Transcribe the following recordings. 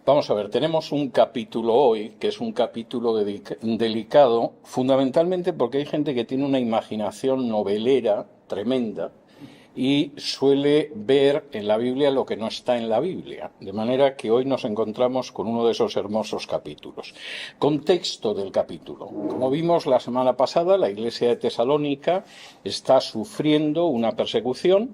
Vamos a ver, tenemos un capítulo hoy, que es un capítulo delicado, fundamentalmente porque hay gente que tiene una imaginación novelera tremenda y suele ver en la Biblia lo que no está en la Biblia. De manera que hoy nos encontramos con uno de esos hermosos capítulos. Contexto del capítulo. Como vimos la semana pasada, la iglesia de Tesalónica está sufriendo una persecución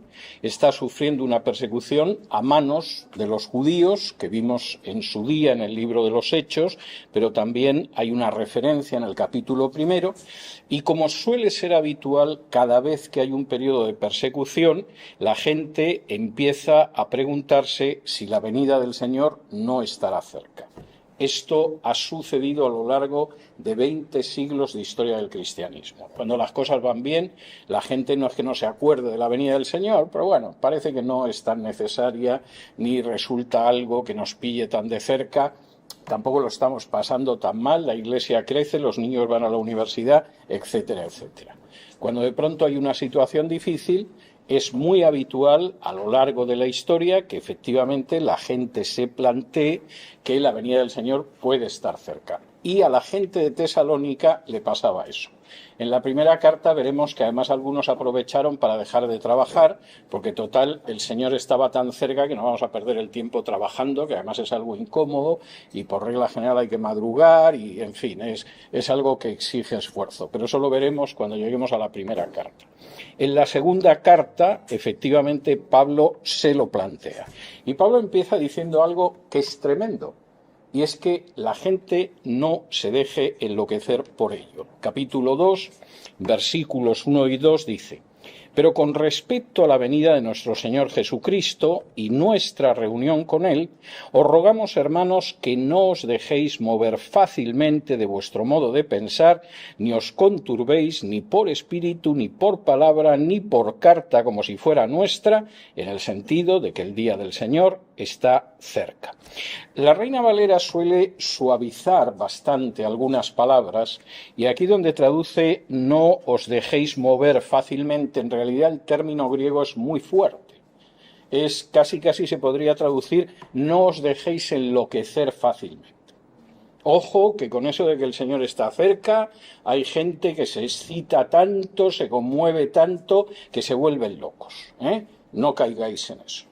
a manos de los judíos, que vimos en su día en el libro de los Hechos, pero también hay una referencia en el capítulo primero, y como suele ser habitual, cada vez que hay un periodo de persecución, la gente empieza a preguntarse si la venida del Señor no estará cerca. Esto ha sucedido a lo largo de 20 siglos de historia del cristianismo. Cuando las cosas van bien, la gente no es que no se acuerde de la venida del Señor, pero bueno, parece que no es tan necesaria ni resulta algo que nos pille tan de cerca. Tampoco lo estamos pasando tan mal, la iglesia crece, los niños van a la universidad, etcétera, etcétera. Cuando de pronto hay una situación difícil, es muy habitual a lo largo de la historia que efectivamente la gente se plantee que la venida del Señor puede estar cerca. Y a la gente de Tesalónica le pasaba eso. En la primera carta veremos que además algunos aprovecharon para dejar de trabajar, porque total, el Señor estaba tan cerca que no vamos a perder el tiempo trabajando, que además es algo incómodo y por regla general hay que madrugar y, en fin, es algo que exige esfuerzo. Pero eso lo veremos cuando lleguemos a la primera carta. En la segunda carta, efectivamente, Pablo se lo plantea. Y Pablo empieza diciendo algo que es tremendo. Y es que la gente no se deje enloquecer por ello. Capítulo 2, versículos 1 y 2 dice: pero con respecto a la venida de nuestro Señor Jesucristo y nuestra reunión con Él, os rogamos, hermanos, que no os dejéis mover fácilmente de vuestro modo de pensar, ni os conturbéis ni por espíritu, ni por palabra, ni por carta como si fuera nuestra, en el sentido de que el día del Señor está cerca. La Reina Valera suele suavizar bastante algunas palabras y aquí donde traduce no os dejéis mover fácilmente, en realidad el término griego es muy fuerte. Es casi se podría traducir no os dejéis enloquecer fácilmente. Ojo que con eso de que el Señor está cerca, hay gente que se excita tanto, se conmueve tanto, que se vuelven locos. No caigáis en eso.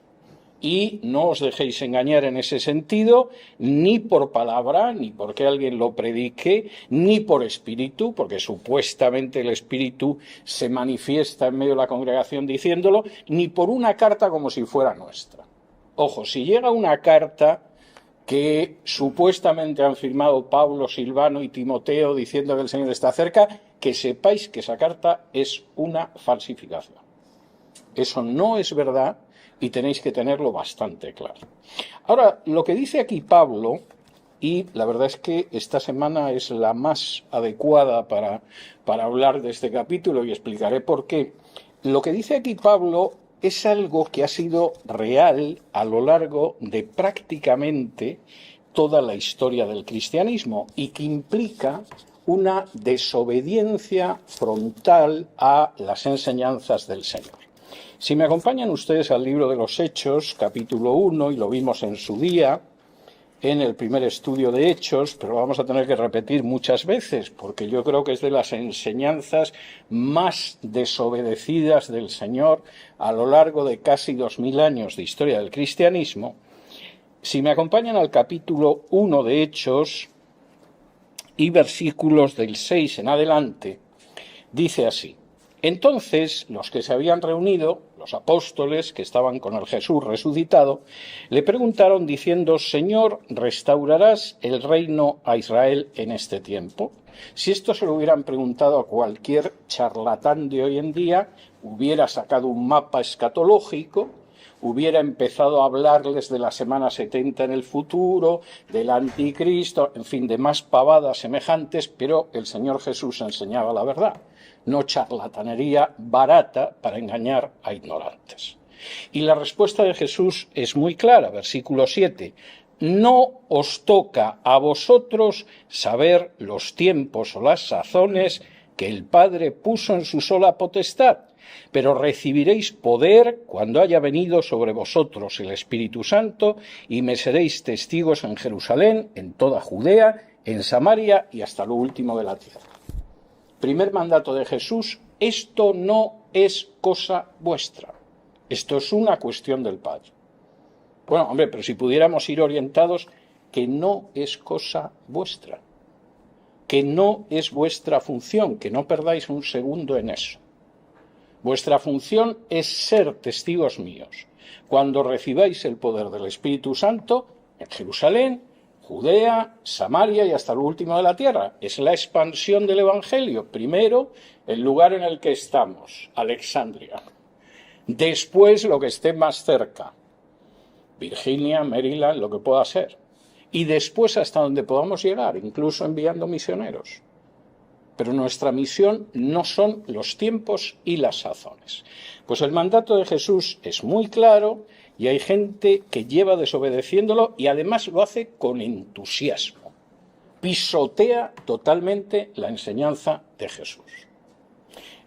Y no os dejéis engañar en ese sentido, ni por palabra, ni porque alguien lo predique, ni por espíritu, porque supuestamente el espíritu se manifiesta en medio de la congregación diciéndolo, ni por una carta como si fuera nuestra. Ojo, si llega una carta que supuestamente han firmado Pablo, Silvano y Timoteo diciendo que el Señor está cerca, que sepáis que esa carta es una falsificación. Eso no es verdad. Y tenéis que tenerlo bastante claro. Ahora, lo que dice aquí Pablo, y la verdad es que esta semana es la más adecuada para hablar de este capítulo y explicaré por qué. Lo que dice aquí Pablo es algo que ha sido real a lo largo de prácticamente toda la historia del cristianismo y que implica una desobediencia frontal a las enseñanzas del Señor. Si me acompañan ustedes al libro de los Hechos, capítulo 1, y lo vimos en su día, en el primer estudio de Hechos, pero lo vamos a tener que repetir muchas veces, porque yo creo que es de las enseñanzas más desobedecidas del Señor a lo largo de casi 2000 años de historia del cristianismo. Si me acompañan al capítulo 1 de Hechos y versículos del 6 en adelante, dice así: entonces los que se habían reunido, los apóstoles que estaban con el Jesús resucitado, le preguntaron diciendo: Señor, ¿restaurarás el reino a Israel en este tiempo? Si esto se lo hubieran preguntado a cualquier charlatán de hoy en día, hubiera sacado un mapa escatológico, hubiera empezado a hablarles de la semana 70 en el futuro, del anticristo, en fin, de más pavadas semejantes, pero el Señor Jesús enseñaba la verdad. No charlatanería barata para engañar a ignorantes. Y la respuesta de Jesús es muy clara, versículo 7. No os toca a vosotros saber los tiempos o las sazones que el Padre puso en su sola potestad, pero recibiréis poder cuando haya venido sobre vosotros el Espíritu Santo, y me seréis testigos en Jerusalén, en toda Judea, en Samaria y hasta lo último de la tierra. Primer mandato de Jesús: esto no es cosa vuestra, esto es una cuestión del Padre. Bueno, hombre, pero si pudiéramos ir orientados, que no es cosa vuestra, que no es vuestra función, que no perdáis un segundo en eso. Vuestra función es ser testigos míos cuando recibáis el poder del Espíritu Santo en Jerusalén, Judea, Samaria y hasta lo último de la tierra. Es la expansión del Evangelio. Primero, el lugar en el que estamos, Alexandria. Después, lo que esté más cerca, Virginia, Maryland, lo que pueda ser. Y después hasta donde podamos llegar, incluso enviando misioneros. Pero nuestra misión no son los tiempos y las sazones. Pues el mandato de Jesús es muy claro y hay gente que lleva desobedeciéndolo y además lo hace con entusiasmo. Pisotea totalmente la enseñanza de Jesús.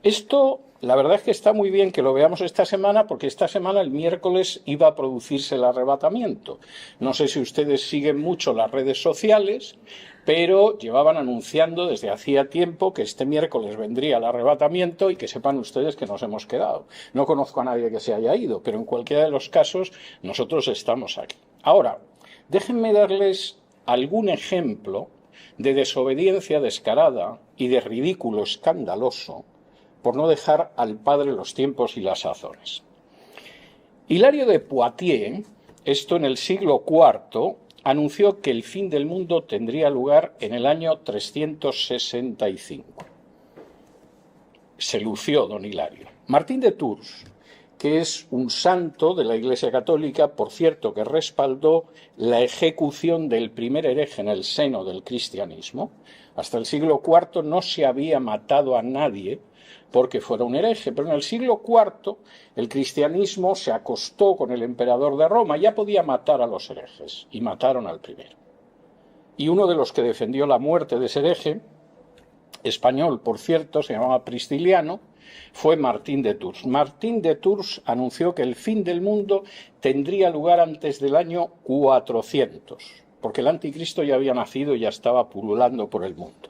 Esto, la verdad es que está muy bien que lo veamos esta semana, porque esta semana, el miércoles, iba a producirse el arrebatamiento. No sé si ustedes siguen mucho las redes sociales, pero llevaban anunciando desde hacía tiempo que este miércoles vendría el arrebatamiento, y que sepan ustedes que nos hemos quedado. No conozco a nadie que se haya ido, pero en cualquiera de los casos nosotros estamos aquí. Ahora, déjenme darles algún ejemplo de desobediencia descarada y de ridículo escandaloso por no dejar al Padre los tiempos y las sazones. Hilario de Poitiers, esto en el siglo IV, anunció que el fin del mundo tendría lugar en el año 365. Se lució don Hilario. Martín de Tours, que es un santo de la Iglesia Católica, por cierto, que respaldó la ejecución del primer hereje en el seno del cristianismo. Hasta el siglo IV no se había matado a nadie porque fuera un hereje, pero en el siglo IV el cristianismo se acostó con el emperador de Roma, ya podía matar a los herejes, y mataron al primero. Y uno de los que defendió la muerte de ese hereje, español por cierto, se llamaba Prisciliano, fue Martín de Tours. Martín de Tours anunció que el fin del mundo tendría lugar antes del año 400, porque el anticristo ya había nacido y ya estaba pululando por el mundo.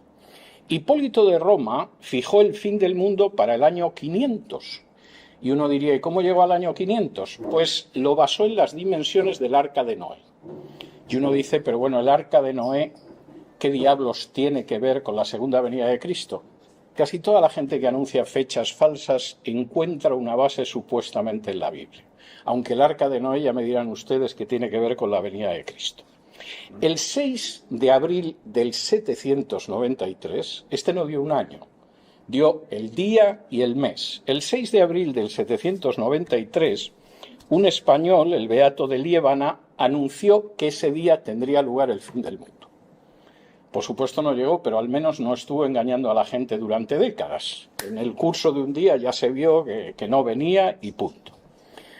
Hipólito de Roma fijó el fin del mundo para el año 500. Y uno diría, ¿y cómo llegó al año 500? Pues lo basó en las dimensiones del Arca de Noé. Y uno dice, pero bueno, el Arca de Noé, ¿qué diablos tiene que ver con la segunda venida de Cristo? Casi toda la gente que anuncia fechas falsas encuentra una base supuestamente en la Biblia. Aunque el Arca de Noé, ya me dirán ustedes, que tiene que ver con la venida de Cristo. El 6 de abril del 793, este no dio un año, dio el día y el mes. El 6 de abril del 793, un español, el Beato de Liébana, anunció que ese día tendría lugar el fin del mundo. Por supuesto no llegó, pero al menos no estuvo engañando a la gente durante décadas. En el curso de un día ya se vio que no venía y punto.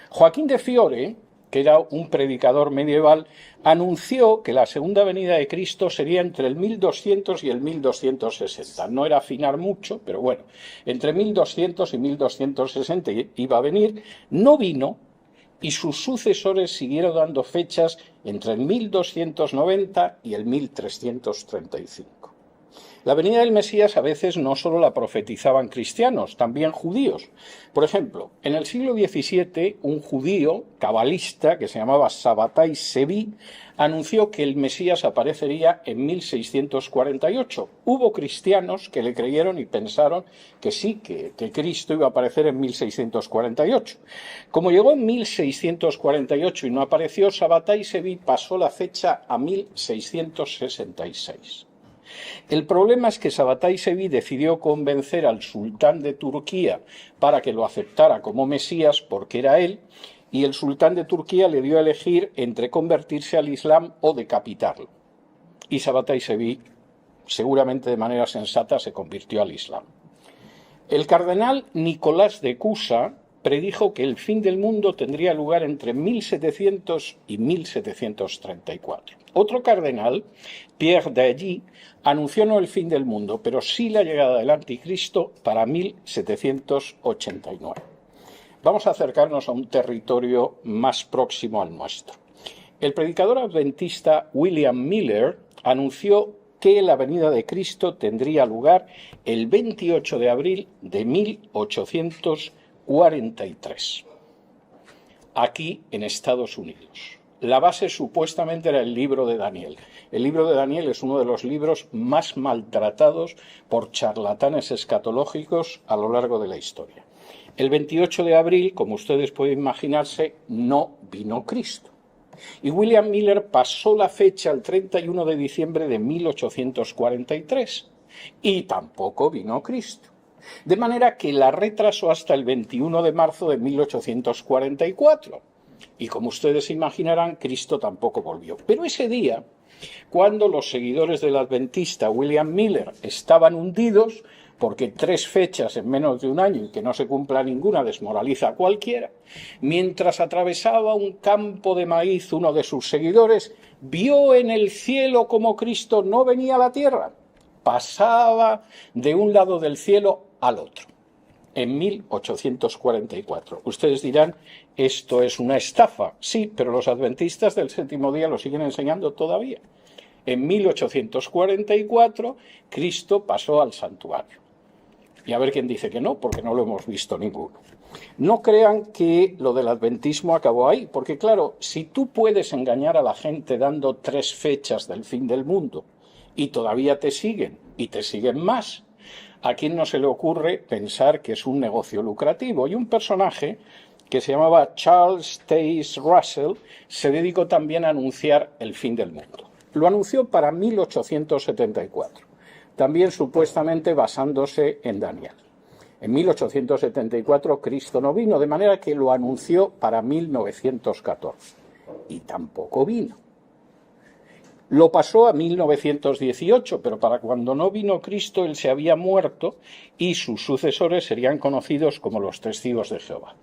Joaquín de Fiore, que era un predicador medieval, anunció que la segunda venida de Cristo sería entre el 1200 y el 1260. No era afinar mucho, pero bueno, entre 1200 y 1260 iba a venir. No vino, y sus sucesores siguieron dando fechas entre el 1290 y el 1335. La venida del Mesías a veces no solo la profetizaban cristianos, también judíos. Por ejemplo, en el siglo XVII, un judío cabalista que se llamaba Sabbatai Sevi anunció que el Mesías aparecería en 1648. Hubo cristianos que le creyeron y pensaron que sí, que Cristo iba a aparecer en 1648. Como llegó en 1648 y no apareció, Sabbatai Sevi pasó la fecha a 1666. El problema es que Sabbatai Sevi decidió convencer al sultán de Turquía para que lo aceptara como Mesías, porque era él, y el sultán de Turquía le dio a elegir entre convertirse al Islam o decapitarlo. Y Sabbatai Sevi, seguramente de manera sensata, se convirtió al Islam. El cardenal Nicolás de Cusa predijo que el fin del mundo tendría lugar entre 1700 y 1734. Otro cardenal, Pierre d'Ailly, anunció no el fin del mundo, pero sí la llegada del anticristo para 1789. Vamos a acercarnos a un territorio más próximo al nuestro. El predicador adventista William Miller anunció que la venida de Cristo tendría lugar el 28 de abril de 1843, aquí en Estados Unidos. La base supuestamente era el libro de Daniel. El libro de Daniel es uno de los libros más maltratados por charlatanes escatológicos a lo largo de la historia. El 28 de abril, como ustedes pueden imaginarse, no vino Cristo. Y William Miller pasó la fecha al 31 de diciembre de 1843 y tampoco vino Cristo. De manera que la retrasó hasta el 21 de marzo de 1844. Y como ustedes imaginarán, Cristo tampoco volvió. Pero ese día, cuando los seguidores del adventista William Miller estaban hundidos, porque 3 fechas en menos de un año y que no se cumpla ninguna desmoraliza a cualquiera, mientras atravesaba un campo de maíz uno de sus seguidores, vio en el cielo como Cristo no venía a la tierra, pasaba de un lado del cielo al otro, en 1844. Ustedes dirán, esto es una estafa. Sí, pero los adventistas del séptimo día lo siguen enseñando todavía. En 1844, Cristo pasó al santuario. Y a ver quién dice que no, porque no lo hemos visto ninguno. No crean que lo del adventismo acabó ahí, porque claro, si tú puedes engañar a la gente dando 3 fechas del fin del mundo y todavía te siguen, y te siguen más, ¿a quién no se le ocurre pensar que es un negocio lucrativo? Y un personaje que se llamaba Charles Taze Russell se dedicó también a anunciar el fin del mundo. Lo anunció para 1874. También supuestamente basándose en Daniel. En 1874 Cristo no vino, de manera que lo anunció para 1914. Y tampoco vino. Lo pasó a 1918, pero para cuando no vino Cristo él se había muerto y sus sucesores serían conocidos como los Testigos de Jehová.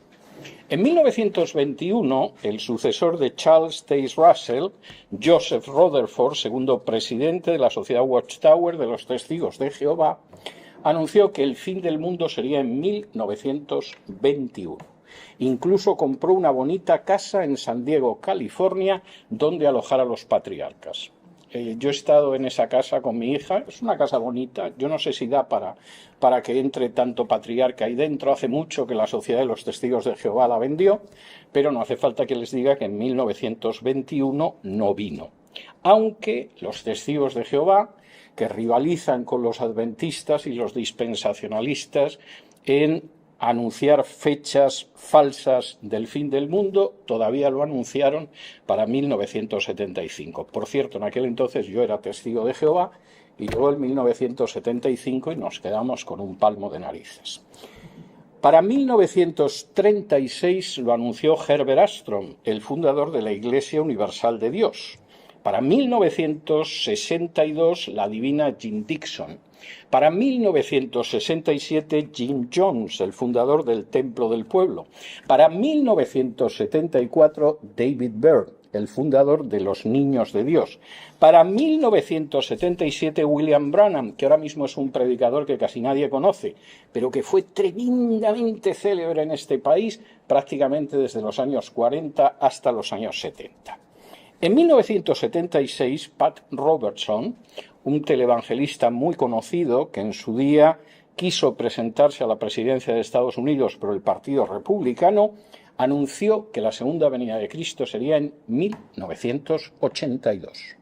En 1921, el sucesor de Charles Taze Russell, Joseph Rutherford, segundo presidente de la Sociedad Watchtower de los Testigos de Jehová, anunció que el fin del mundo sería en 1921. Incluso compró una bonita casa en San Diego, California, donde alojar a los patriarcas. Yo he estado en esa casa con mi hija, es una casa bonita, yo no sé si da para que entre tanto patriarca ahí dentro, hace mucho que la Sociedad de los Testigos de Jehová la vendió, pero no hace falta que les diga que en 1921 no vino. Aunque los Testigos de Jehová, que rivalizan con los adventistas y los dispensacionalistas en anunciar fechas falsas del fin del mundo, todavía lo anunciaron para 1975. Por cierto, en aquel entonces yo era testigo de Jehová y llegó el 1975 y nos quedamos con un palmo de narices. Para 1936 lo anunció Herbert Armstrong, el fundador de la Iglesia Universal de Dios. Para 1962 la divina Jim Dixon. Para 1967 Jim Jones, el fundador del Templo del Pueblo. Para 1974 David Byrd, el fundador de los Niños de Dios. Para 1977 William Branham, que ahora mismo es un predicador que casi nadie conoce, pero que fue tremendamente célebre en este país prácticamente desde los años 40 hasta los años 70. En 1976, Pat Robertson, un televangelista muy conocido que en su día quiso presentarse a la presidencia de Estados Unidos por el Partido Republicano, anunció que la segunda venida de Cristo sería en 1982.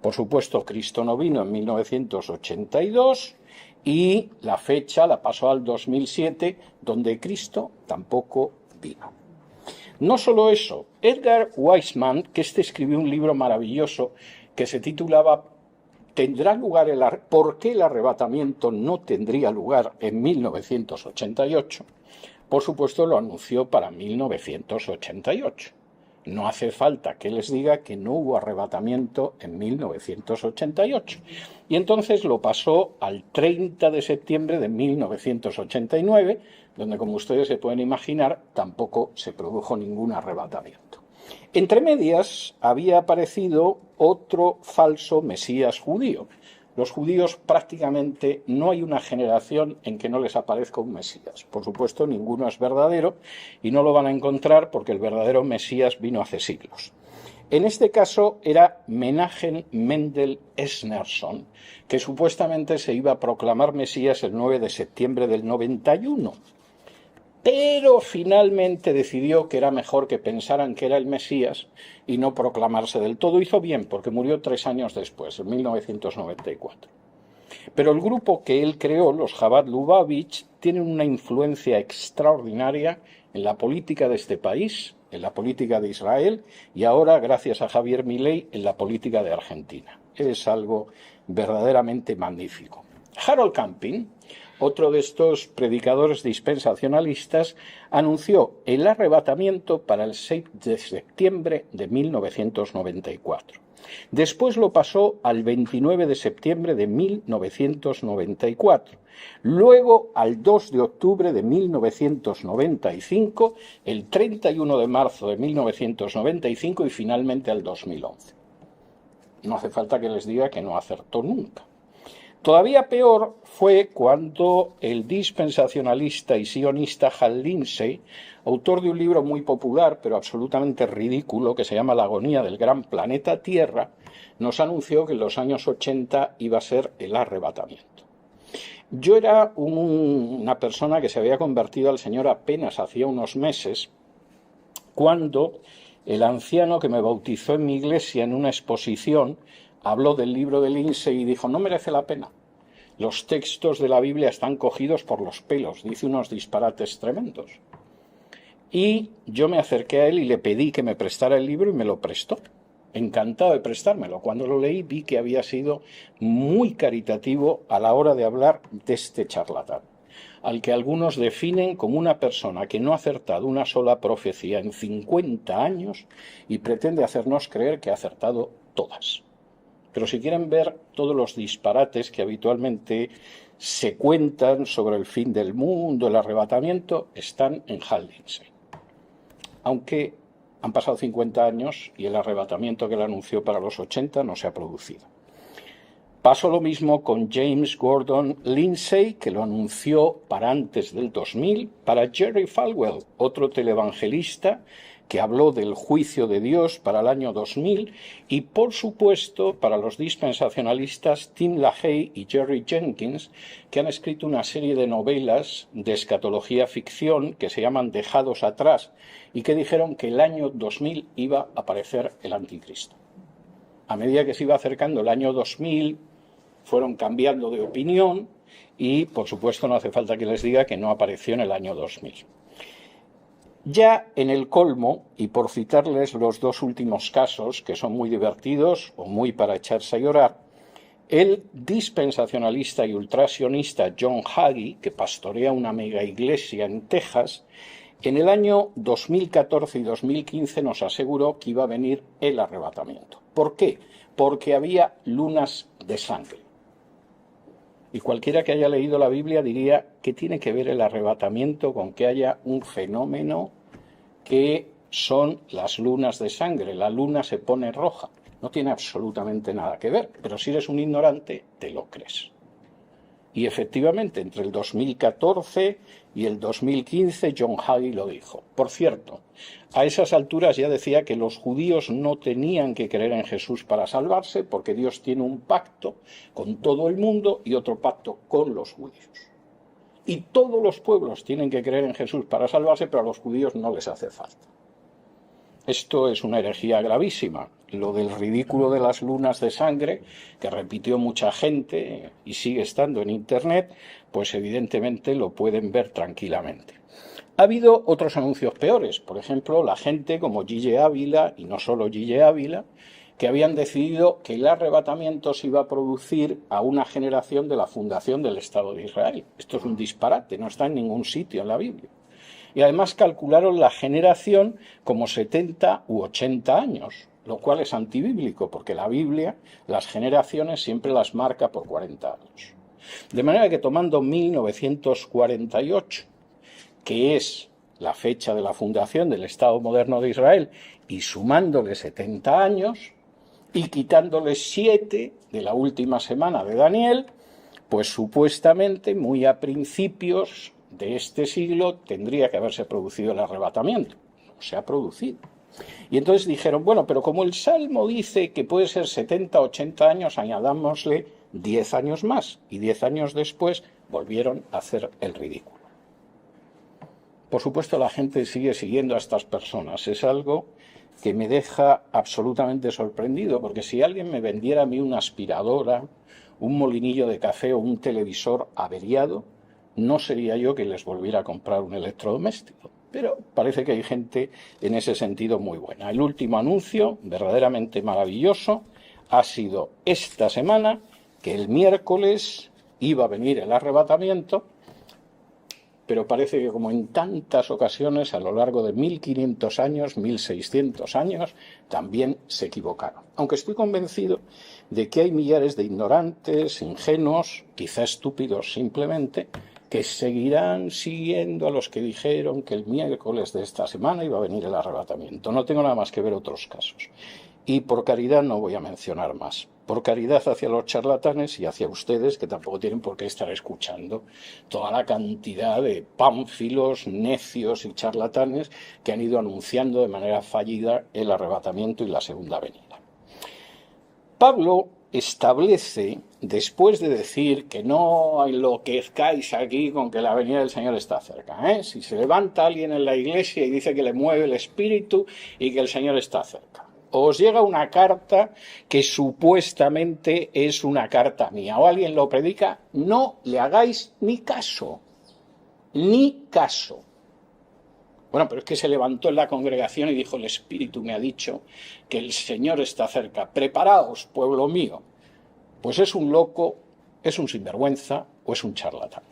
Por supuesto, Cristo no vino en 1982 y la fecha la pasó al 2007, donde Cristo tampoco vino. No solo eso, Edgar Weissman, que escribió un libro maravilloso que se titulaba ¿Tendrá lugar ¿Por qué el arrebatamiento no tendría lugar en 1988? Por supuesto lo anunció para 1988. No hace falta que les diga que no hubo arrebatamiento en 1988. Y entonces lo pasó al 30 de septiembre de 1989, donde, como ustedes se pueden imaginar, tampoco se produjo ningún arrebatamiento. Entre medias había aparecido otro falso Mesías judío. Los judíos prácticamente no hay una generación en que no les aparezca un Mesías. Por supuesto, ninguno es verdadero y no lo van a encontrar porque el verdadero Mesías vino hace siglos. En este caso era Menachem Mendel Schneerson, que supuestamente se iba a proclamar Mesías el 9 de septiembre del 91. Pero finalmente decidió que era mejor que pensaran que era el Mesías y no proclamarse del todo. Hizo bien, porque murió 3 años después, en 1994. Pero el grupo que él creó, los Chabad Lubavitch, tienen una influencia extraordinaria en la política de este país, en la política de Israel y ahora, gracias a Javier Milei, en la política de Argentina. Es algo verdaderamente magnífico. Harold Camping, otro de estos predicadores dispensacionalistas, anunció el arrebatamiento para el 6 de septiembre de 1994. Después lo pasó al 29 de septiembre de 1994, luego al 2 de octubre de 1995, el 31 de marzo de 1995 y finalmente al 2011. No hace falta que les diga que no acertó nunca. Todavía peor fue cuando el dispensacionalista y sionista Hal Lindsey, autor de un libro muy popular pero absolutamente ridículo que se llama La agonía del gran planeta Tierra, nos anunció que en los años 80 iba a ser el arrebatamiento. Yo era una persona que se había convertido al Señor apenas hacía unos meses, cuando el anciano que me bautizó en mi iglesia en una exposición habló del libro de Lindsey y dijo: no merece la pena. Los textos de la Biblia están cogidos por los pelos, dice unos disparates tremendos. Y yo me acerqué a él y le pedí que me prestara el libro y me lo prestó. Encantado de prestármelo. Cuando lo leí vi que había sido muy caritativo a la hora de hablar de este charlatán, al que algunos definen como una persona que no ha acertado una sola profecía en 50 años y pretende hacernos creer que ha acertado todas. Pero si quieren ver todos los disparates que habitualmente se cuentan sobre el fin del mundo, el arrebatamiento, están en Hal Lindsey. Aunque han pasado 50 años y el arrebatamiento que él anunció para los 80 no se ha producido. Pasó lo mismo con James Gordon Lindsay, que lo anunció para antes del 2000, para Jerry Falwell, otro televangelista que habló del juicio de Dios para el año 2000, y por supuesto para los dispensacionalistas Tim LaHaye y Jerry Jenkins, que han escrito una serie de novelas de escatología ficción que se llaman Dejados atrás y que dijeron que el año 2000 iba a aparecer el anticristo. A medida que se iba acercando el año 2000, fueron cambiando de opinión y, por supuesto, no hace falta que les diga que no apareció en el año 2000. Ya en el colmo, y por citarles los dos últimos casos, que son muy divertidos o muy para echarse a llorar, el dispensacionalista y ultrasionista John Hagee, que pastorea una mega iglesia en Texas, en el año 2014 y 2015 nos aseguró que iba a venir el arrebatamiento. ¿Por qué? Porque había lunas de sangre. Y cualquiera que haya leído la Biblia diría: ¿qué tiene que ver el arrebatamiento con que haya un fenómeno que son las lunas de sangre? La luna se pone roja. No tiene absolutamente nada que ver, pero si eres un ignorante, te lo crees. Y efectivamente, entre el 2014 y el 2015, John Hagee lo dijo. Por cierto, a esas alturas ya decía que los judíos no tenían que creer en Jesús para salvarse, porque Dios tiene un pacto con todo el mundo y otro pacto con los judíos. Y todos los pueblos tienen que creer en Jesús para salvarse, pero a los judíos no les hace falta. Esto es una herejía gravísima. Lo del ridículo de las lunas de sangre, que repitió mucha gente y sigue estando en Internet, pues evidentemente lo pueden ver tranquilamente. Ha habido otros anuncios peores. Por ejemplo, la gente como Gille Ávila, y no solo Gille Ávila, que habían decidido que el arrebatamiento se iba a producir a una generación de la fundación del Estado de Israel. Esto es un disparate, no está en ningún sitio en la Biblia. y además calcularon la generación como 70 u 80 años, lo cual es antibíblico, porque la Biblia las generaciones siempre las marca por 40 años. De manera que tomando 1948, que es la fecha de la fundación del Estado moderno de Israel, y sumándole 70 años, y quitándole 7 de la última semana de Daniel, pues supuestamente muy a principios de este siglo tendría que haberse producido el arrebatamiento. No se ha producido. Y entonces dijeron, bueno, pero como el Salmo dice que puede ser 70, 80 años, añadámosle 10 años más. Y 10 años después volvieron a hacer el ridículo. Por supuesto, la gente sigue siguiendo a estas personas. Es algo que me deja absolutamente sorprendido, porque si alguien me vendiera a mí una aspiradora, un molinillo de café o un televisor averiado, no sería yo quien les volviera a comprar un electrodoméstico. Pero parece que hay gente en ese sentido muy buena. El último anuncio, verdaderamente maravilloso, ha sido esta semana que el miércoles iba a venir el arrebatamiento, pero parece que como en tantas ocasiones a lo largo de 1500 años, 1600 años, también se equivocaron. Aunque estoy convencido de que hay millares de ignorantes, ingenuos, quizá estúpidos simplemente, que seguirán siguiendo a los que dijeron que el miércoles de esta semana iba a venir el arrebatamiento. No tengo nada más que ver otros casos. Y por caridad no voy a mencionar más. Por caridad hacia los charlatanes y hacia ustedes, que tampoco tienen por qué estar escuchando toda la cantidad de pánfilos, necios y charlatanes que han ido anunciando de manera fallida el arrebatamiento y la segunda venida. Pablo establece, después de decir que no enloquezcáis aquí con que la venida del Señor está cerca, si se levanta alguien en la iglesia y dice que le mueve el espíritu y que el Señor está cerca, os llega una carta que supuestamente es una carta mía, o alguien lo predica, no le hagáis ni caso, ni caso. Bueno, pero es que se levantó en la congregación y dijo, el Espíritu me ha dicho que el Señor está cerca. Preparaos, pueblo mío. Pues es un loco, es un sinvergüenza o es un charlatán.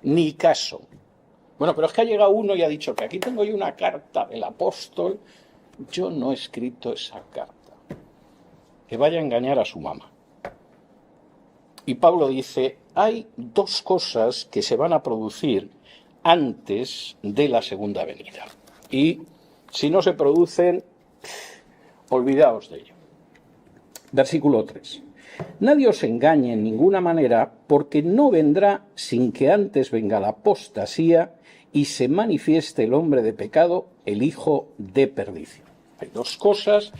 Ni caso. Bueno, pero es que ha llegado uno y ha dicho que aquí tengo yo una carta del apóstol. Yo no he escrito esa carta. Que vaya a engañar a su mamá. Y Pablo dice, hay dos cosas que se van a producir antes de la segunda venida. Y si no se producen, olvidaos de ello. Versículo 3. Nadie os engañe en ninguna manera, porque no vendrá sin que antes venga la apostasía y se manifieste el hombre de pecado, el hijo de perdición. Hay dos cosas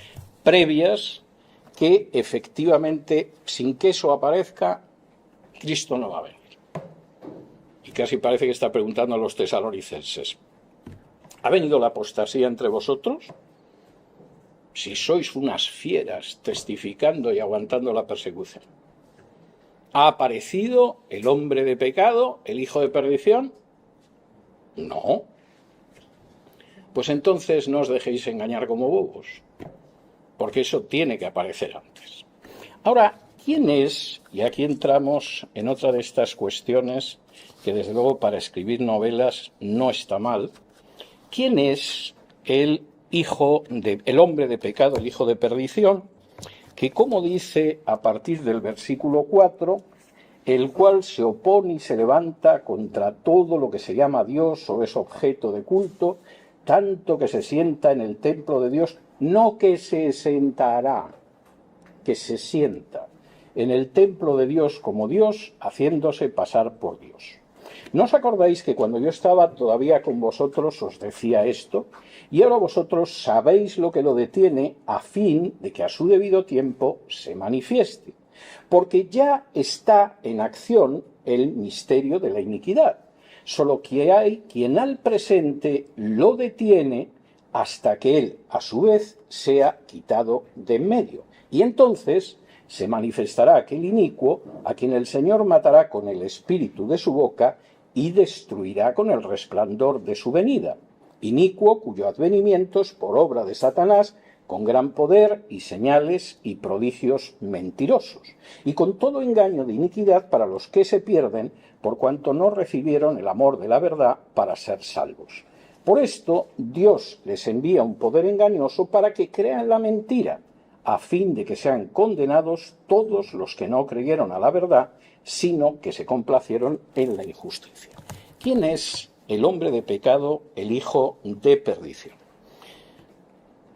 previas que efectivamente, sin que eso aparezca, Cristo no va a venir. Y casi parece que está preguntando a los tesalonicenses, ¿ha venido la apostasía entre vosotros? Si sois unas fieras testificando y aguantando la persecución. ¿Ha aparecido el hombre de pecado, el hijo de perdición? No. Pues entonces no os dejéis engañar como bobos, porque eso tiene que aparecer antes. Ahora, ¿quién es? Y aquí entramos en otra de estas cuestiones que desde luego para escribir novelas no está mal. ¿Quién es el hombre de pecado, el hijo de perdición? Que como dice a partir del versículo 4, el cual se opone y se levanta contra todo lo que se llama Dios o es objeto de culto, tanto que se sienta en el templo de Dios, no que se sentará, que se sienta en el templo de Dios como Dios, haciéndose pasar por Dios. ¿No os acordáis que cuando yo estaba todavía con vosotros os decía esto? Y ahora vosotros sabéis lo que lo detiene a fin de que a su debido tiempo se manifieste. Porque ya está en acción el misterio de la iniquidad. Solo que hay quien al presente lo detiene hasta que él, a su vez, sea quitado de en medio. Y entonces se manifestará aquel inicuo a quien el Señor matará con el espíritu de su boca y destruirá con el resplandor de su venida. Inicuo cuyo advenimiento es por obra de Satanás, con gran poder y señales y prodigios mentirosos, y con todo engaño de iniquidad para los que se pierden, por cuanto no recibieron el amor de la verdad para ser salvos. Por esto, Dios les envía un poder engañoso para que crean la mentira, a fin de que sean condenados todos los que no creyeron a la verdad, sino que se complacieron en la injusticia. ¿Quién es el hombre de pecado, el hijo de perdición?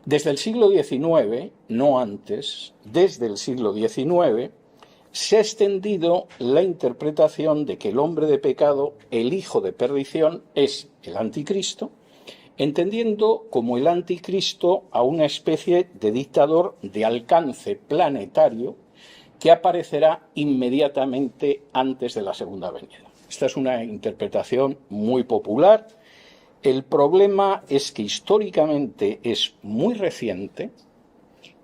Desde el siglo XIX, no antes, desde el siglo XIX, se ha extendido la interpretación de que el hombre de pecado, el hijo de perdición, es el anticristo, entendiendo como el anticristo a una especie de dictador de alcance planetario que aparecerá inmediatamente antes de la segunda venida. Esta es una interpretación muy popular. El problema es que históricamente es muy reciente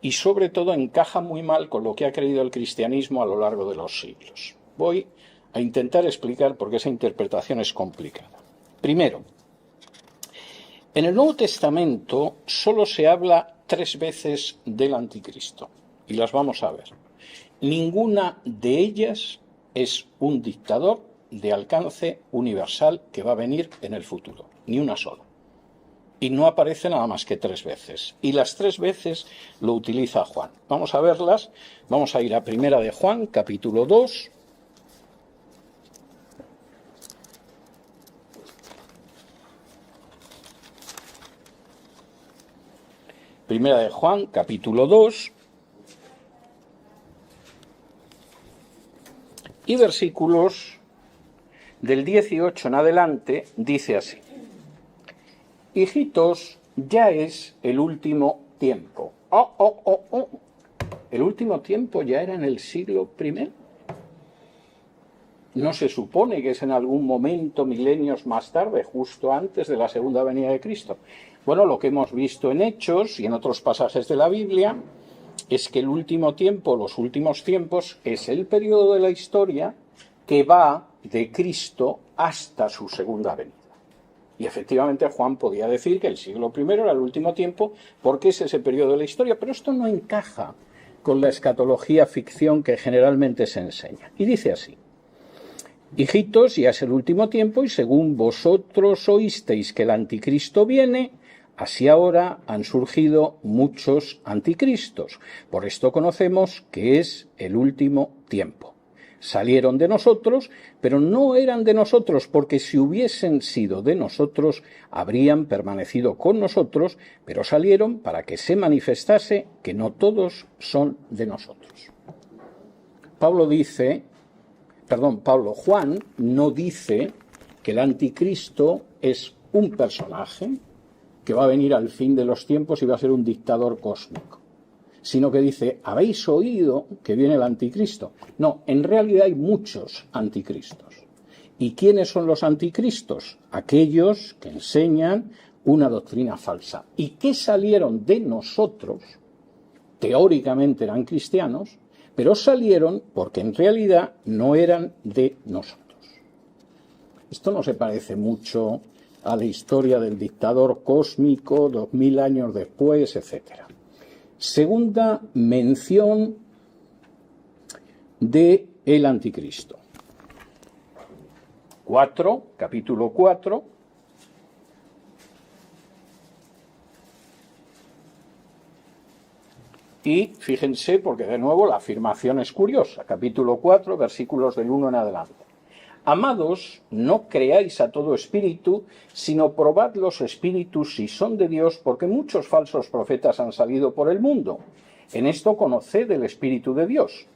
y sobre todo encaja muy mal con lo que ha creído el cristianismo a lo largo de los siglos. Voy a intentar explicar por qué esa interpretación es complicada. Primero, en el Nuevo Testamento solo se habla 3 veces del anticristo y las vamos a ver. Ninguna de ellas es un dictador de alcance universal que va a venir en el futuro, ni una sola. Y no aparece nada más que 3 veces. Y las 3 veces lo utiliza Juan. Vamos a verlas. Vamos a ir a Primera de Juan, capítulo 2. Primera de Juan, capítulo 2. Y versículos del 18 en adelante dice así: hijitos, ya es el último tiempo. ¿El último tiempo ya era en el siglo I? ¿No se supone que es en algún momento, milenios más tarde, justo antes de la segunda venida de Cristo? Bueno, lo que hemos visto en Hechos y en otros pasajes de la Biblia es que el último tiempo, los últimos tiempos, es el periodo de la historia que va de Cristo hasta su segunda venida. Y efectivamente Juan podía decir que el siglo I era el último tiempo porque es ese periodo de la historia, pero esto no encaja con la escatología ficción que generalmente se enseña. Y dice así: hijitos, ya es el último tiempo y según vosotros oísteis que el anticristo viene, así ahora han surgido muchos anticristos. Por esto conocemos que es el último tiempo. Salieron de nosotros, pero no eran de nosotros, porque si hubiesen sido de nosotros, habrían permanecido con nosotros, pero salieron para que se manifestase que no todos son de nosotros. Juan no dice que el anticristo es un personaje que va a venir al fin de los tiempos y va a ser un dictador cósmico, sino que dice: ¿habéis oído que viene el anticristo? No, en realidad hay muchos anticristos. ¿Y quiénes son los anticristos? Aquellos que enseñan una doctrina falsa y que salieron de nosotros, teóricamente eran cristianos, pero salieron porque en realidad no eran de nosotros. Esto no se parece mucho a la historia del dictador cósmico 2000 años después, etc. Segunda mención de el anticristo. Capítulo 4. Y fíjense, porque de nuevo la afirmación es curiosa. Capítulo 4, versículos del 1 en adelante. Amados, no creáis a todo espíritu, sino probad los espíritus si son de Dios, porque muchos falsos profetas han salido por el mundo. En esto conoced el Espíritu de Dios.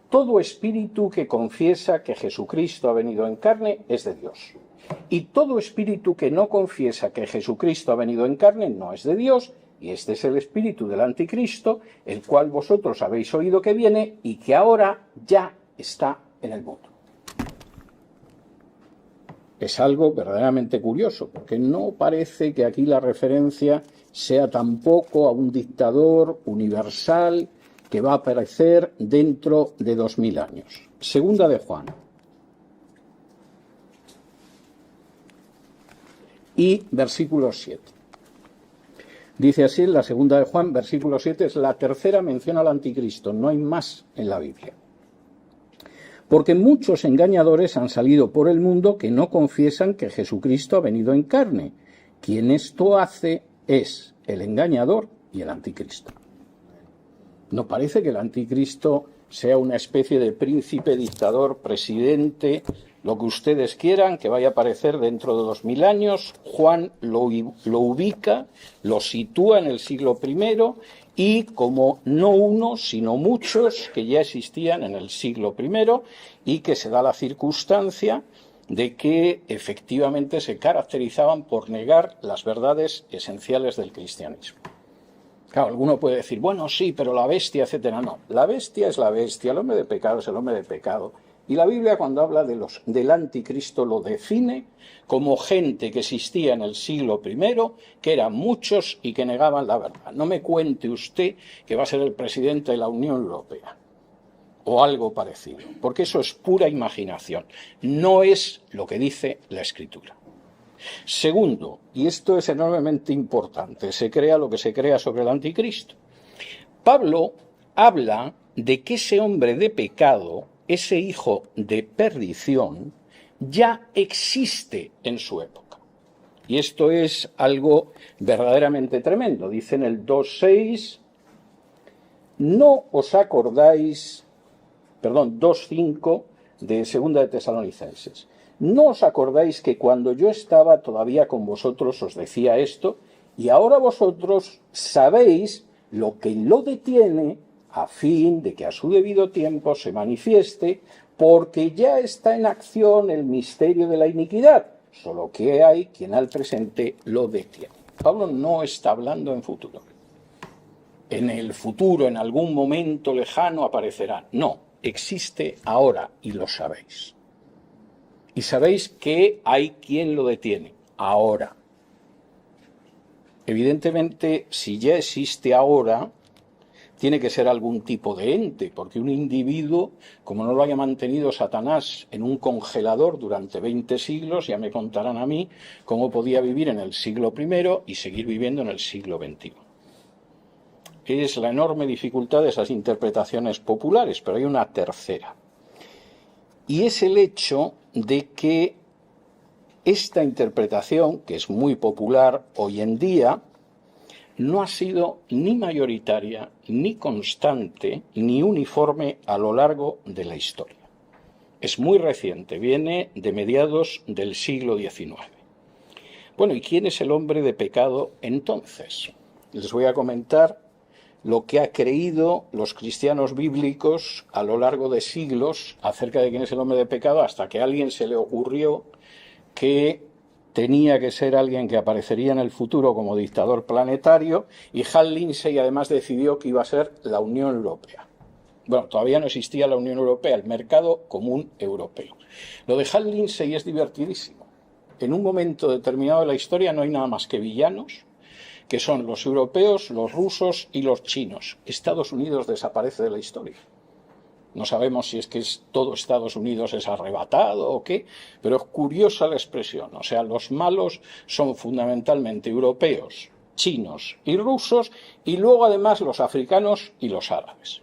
Todo espíritu que confiesa que Jesucristo ha venido en carne es de Dios. Y todo espíritu que no confiesa que Jesucristo ha venido en carne no es de Dios, y este es el espíritu del anticristo, el cual vosotros habéis oído que viene y que ahora ya está en el mundo. Es algo verdaderamente curioso, porque no parece que aquí la referencia sea tampoco a un dictador universal que va a aparecer dentro de 2000 años. Segunda de Juan. Y versículo 7. Dice así en la segunda de Juan, versículo 7, es la tercera mención al anticristo, no hay más en la Biblia. Porque muchos engañadores han salido por el mundo que no confiesan que Jesucristo ha venido en carne. Quien esto hace es el engañador y el anticristo. ¿No parece que el anticristo sea una especie de príncipe, dictador, presidente, lo que ustedes quieran, que vaya a aparecer dentro de 2000 años? Juan lo ubica, lo sitúa en el siglo I y como no uno, sino muchos que ya existían en el siglo I y que se da la circunstancia de que efectivamente se caracterizaban por negar las verdades esenciales del cristianismo. Claro, alguno puede decir, bueno, sí, pero la bestia, etcétera. No, la bestia es la bestia, el hombre de pecado es el hombre de pecado. Y la Biblia, cuando habla del anticristo, lo define como gente que existía en el siglo I, que eran muchos y que negaban la verdad. No me cuente usted que va a ser el presidente de la Unión Europea o algo parecido, porque eso es pura imaginación, no es lo que dice la Escritura. Segundo, y esto es enormemente importante, se crea lo que se crea sobre el anticristo. Pablo habla de que ese hombre de pecado, ese hijo de perdición, ya existe en su época. Y esto es algo verdaderamente tremendo. Dice en el 2.6, no os acordáis, 2.5 de Segunda de Tesalonicenses. ¿No os acordáis que cuando yo estaba todavía con vosotros os decía esto? Y ahora vosotros sabéis lo que lo detiene a fin de que a su debido tiempo se manifieste, porque ya está en acción el misterio de la iniquidad, solo que hay quien al presente lo detiene. Pablo no está hablando en futuro. En el futuro, en algún momento lejano, aparecerá. No, existe ahora y lo sabéis. Y sabéis que hay quien lo detiene, ahora. Evidentemente, si ya existe ahora, tiene que ser algún tipo de ente, porque un individuo, como no lo haya mantenido Satanás en un congelador durante 20 siglos, ya me contarán a mí cómo podía vivir en el siglo I y seguir viviendo en el siglo XXI. Es la enorme dificultad de esas interpretaciones populares, pero hay una tercera. Y es el hecho de que esta interpretación, que es muy popular hoy en día, no ha sido ni mayoritaria, ni constante, ni uniforme a lo largo de la historia. Es muy reciente, viene de mediados del siglo XIX. Bueno, ¿y quién es el hombre de pecado entonces? Les voy a comentar lo que ha creído los cristianos bíblicos a lo largo de siglos acerca de quién es el hombre de pecado, hasta que a alguien se le ocurrió que tenía que ser alguien que aparecería en el futuro como dictador planetario, y Hal Lindsey además decidió que iba a ser la Unión Europea. Bueno, todavía no existía la Unión Europea, el mercado común europeo. Lo de Hal Lindsey es divertidísimo. En un momento determinado de la historia no hay nada más que villanos, que son los europeos, los rusos y los chinos. Estados Unidos desaparece de la historia. No sabemos si es que todo Estados Unidos es arrebatado o qué, pero es curiosa la expresión. O sea, los malos son fundamentalmente europeos, chinos y rusos, y luego además los africanos y los árabes.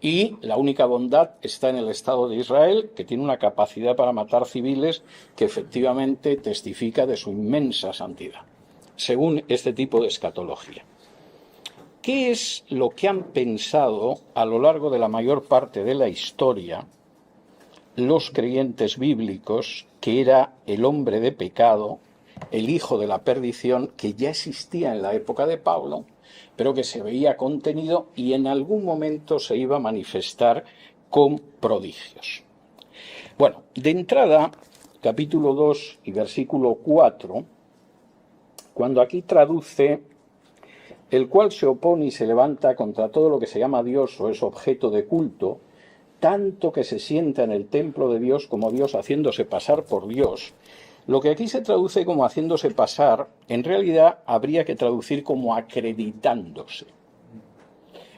Y la única bondad está en el Estado de Israel, que tiene una capacidad para matar civiles que efectivamente testifica de su inmensa santidad, según este tipo de escatología. ¿Qué es lo que han pensado a lo largo de la mayor parte de la historia los creyentes bíblicos que era el hombre de pecado, el hijo de la perdición, que ya existía en la época de Pablo, pero que se veía contenido y en algún momento se iba a manifestar con prodigios? Bueno, de entrada, capítulo 2 y versículo 4, cuando aquí traduce: el cual se opone y se levanta contra todo lo que se llama Dios o es objeto de culto, tanto que se sienta en el templo de Dios como Dios, haciéndose pasar por Dios. Lo que aquí se traduce como haciéndose pasar, en realidad habría que traducir como acreditándose.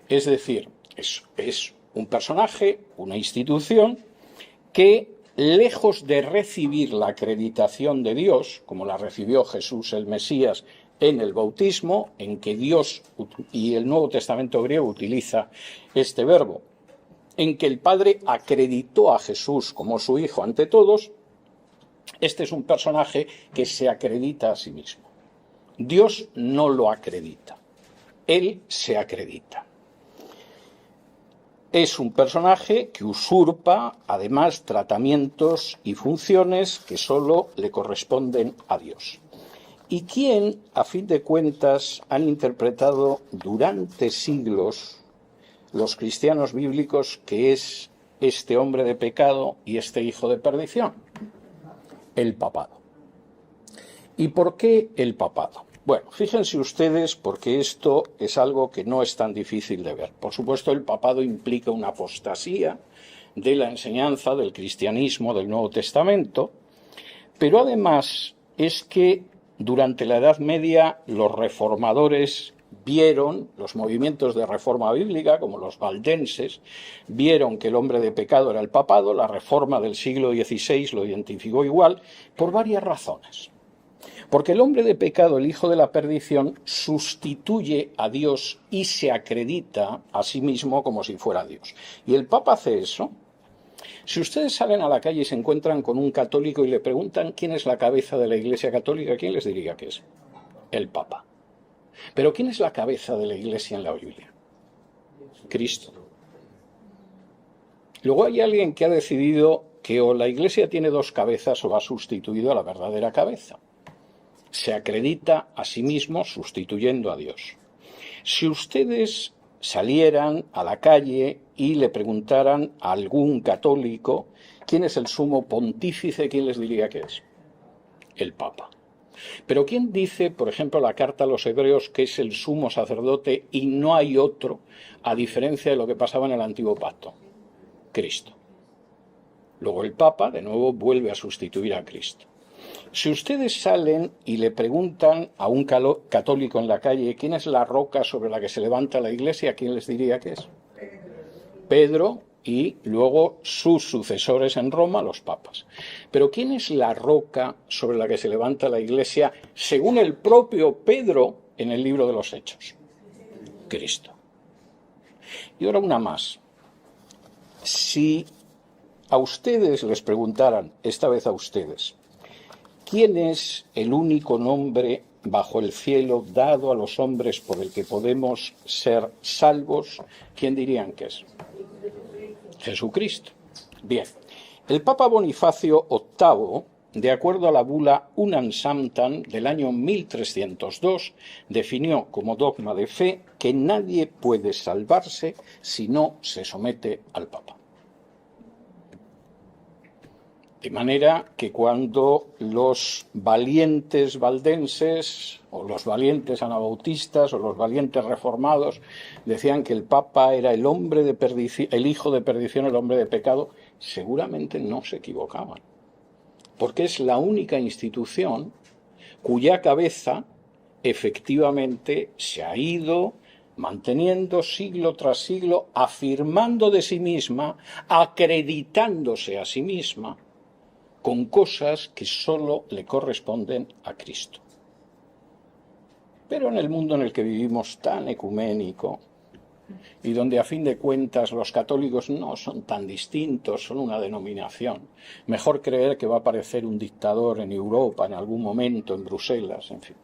Es decir, es un personaje, una institución, que lejos de recibir la acreditación de Dios, como la recibió Jesús el Mesías en el bautismo, en que Dios, y el Nuevo Testamento griego utiliza este verbo, en que el Padre acreditó a Jesús como su Hijo ante todos, este es un personaje que se acredita a sí mismo. Dios no lo acredita, Él se acredita. Es un personaje que usurpa, además, tratamientos y funciones que solo le corresponden a Dios. Y quien, a fin de cuentas, han interpretado durante siglos los cristianos bíblicos que es este hombre de pecado y este hijo de perdición. El papado. ¿Y por qué el papado? Bueno, fíjense ustedes, porque esto es algo que no es tan difícil de ver. Por supuesto, el papado implica una apostasía de la enseñanza del cristianismo del Nuevo Testamento, pero además es que durante la Edad Media los reformadores vieron, los movimientos de reforma bíblica, como los valdenses, vieron que el hombre de pecado era el papado. La reforma del siglo XVI lo identificó igual, por varias razones. Porque el hombre de pecado, el hijo de la perdición, sustituye a Dios y se acredita a sí mismo como si fuera Dios. Y el Papa hace eso. Si ustedes salen a la calle y se encuentran con un católico y le preguntan quién es la cabeza de la Iglesia Católica, ¿quién les diría que es? El Papa. Pero ¿quién es la cabeza de la Iglesia en la Biblia? Cristo. Luego hay alguien que ha decidido que o la Iglesia tiene dos cabezas o ha sustituido a la verdadera cabeza. Se acredita a sí mismo sustituyendo a Dios. Si ustedes salieran a la calle y le preguntaran a algún católico quién es el sumo pontífice, ¿quién les diría que es? El Papa. Pero ¿quién dice, por ejemplo, la carta a los hebreos que es el sumo sacerdote y no hay otro, a diferencia de lo que pasaba en el antiguo pacto? Cristo. Luego el Papa, de nuevo, vuelve a sustituir a Cristo. Si ustedes salen y le preguntan a un católico en la calle quién es la roca sobre la que se levanta la Iglesia, ¿quién les diría que es? Pedro y luego sus sucesores en Roma, los papas. Pero ¿quién es la roca sobre la que se levanta la Iglesia según el propio Pedro en el libro de los Hechos? Cristo. Y ahora una más. Si a ustedes les preguntaran, esta vez a ustedes, ¿quién es el único nombre bajo el cielo dado a los hombres por el que podemos ser salvos? ¿Quién dirían que es? Jesucristo. Bien, el Papa Bonifacio VIII, de acuerdo a la bula Unam Sanctam del año 1302, definió como dogma de fe que nadie puede salvarse si no se somete al Papa. De manera que cuando los valientes valdenses, o los valientes anabautistas, o los valientes reformados, decían que el Papa era el hombre de perdición, el hijo de perdición, el hombre de pecado, seguramente no se equivocaban. Porque es la única institución cuya cabeza efectivamente se ha ido manteniendo siglo tras siglo, afirmando de sí misma, acreditándose a sí misma, con cosas que solo le corresponden a Cristo. Pero en el mundo en el que vivimos tan ecuménico y donde a fin de cuentas los católicos no son tan distintos, son una denominación, mejor creer que va a aparecer un dictador en Europa en algún momento, en Bruselas, en fin.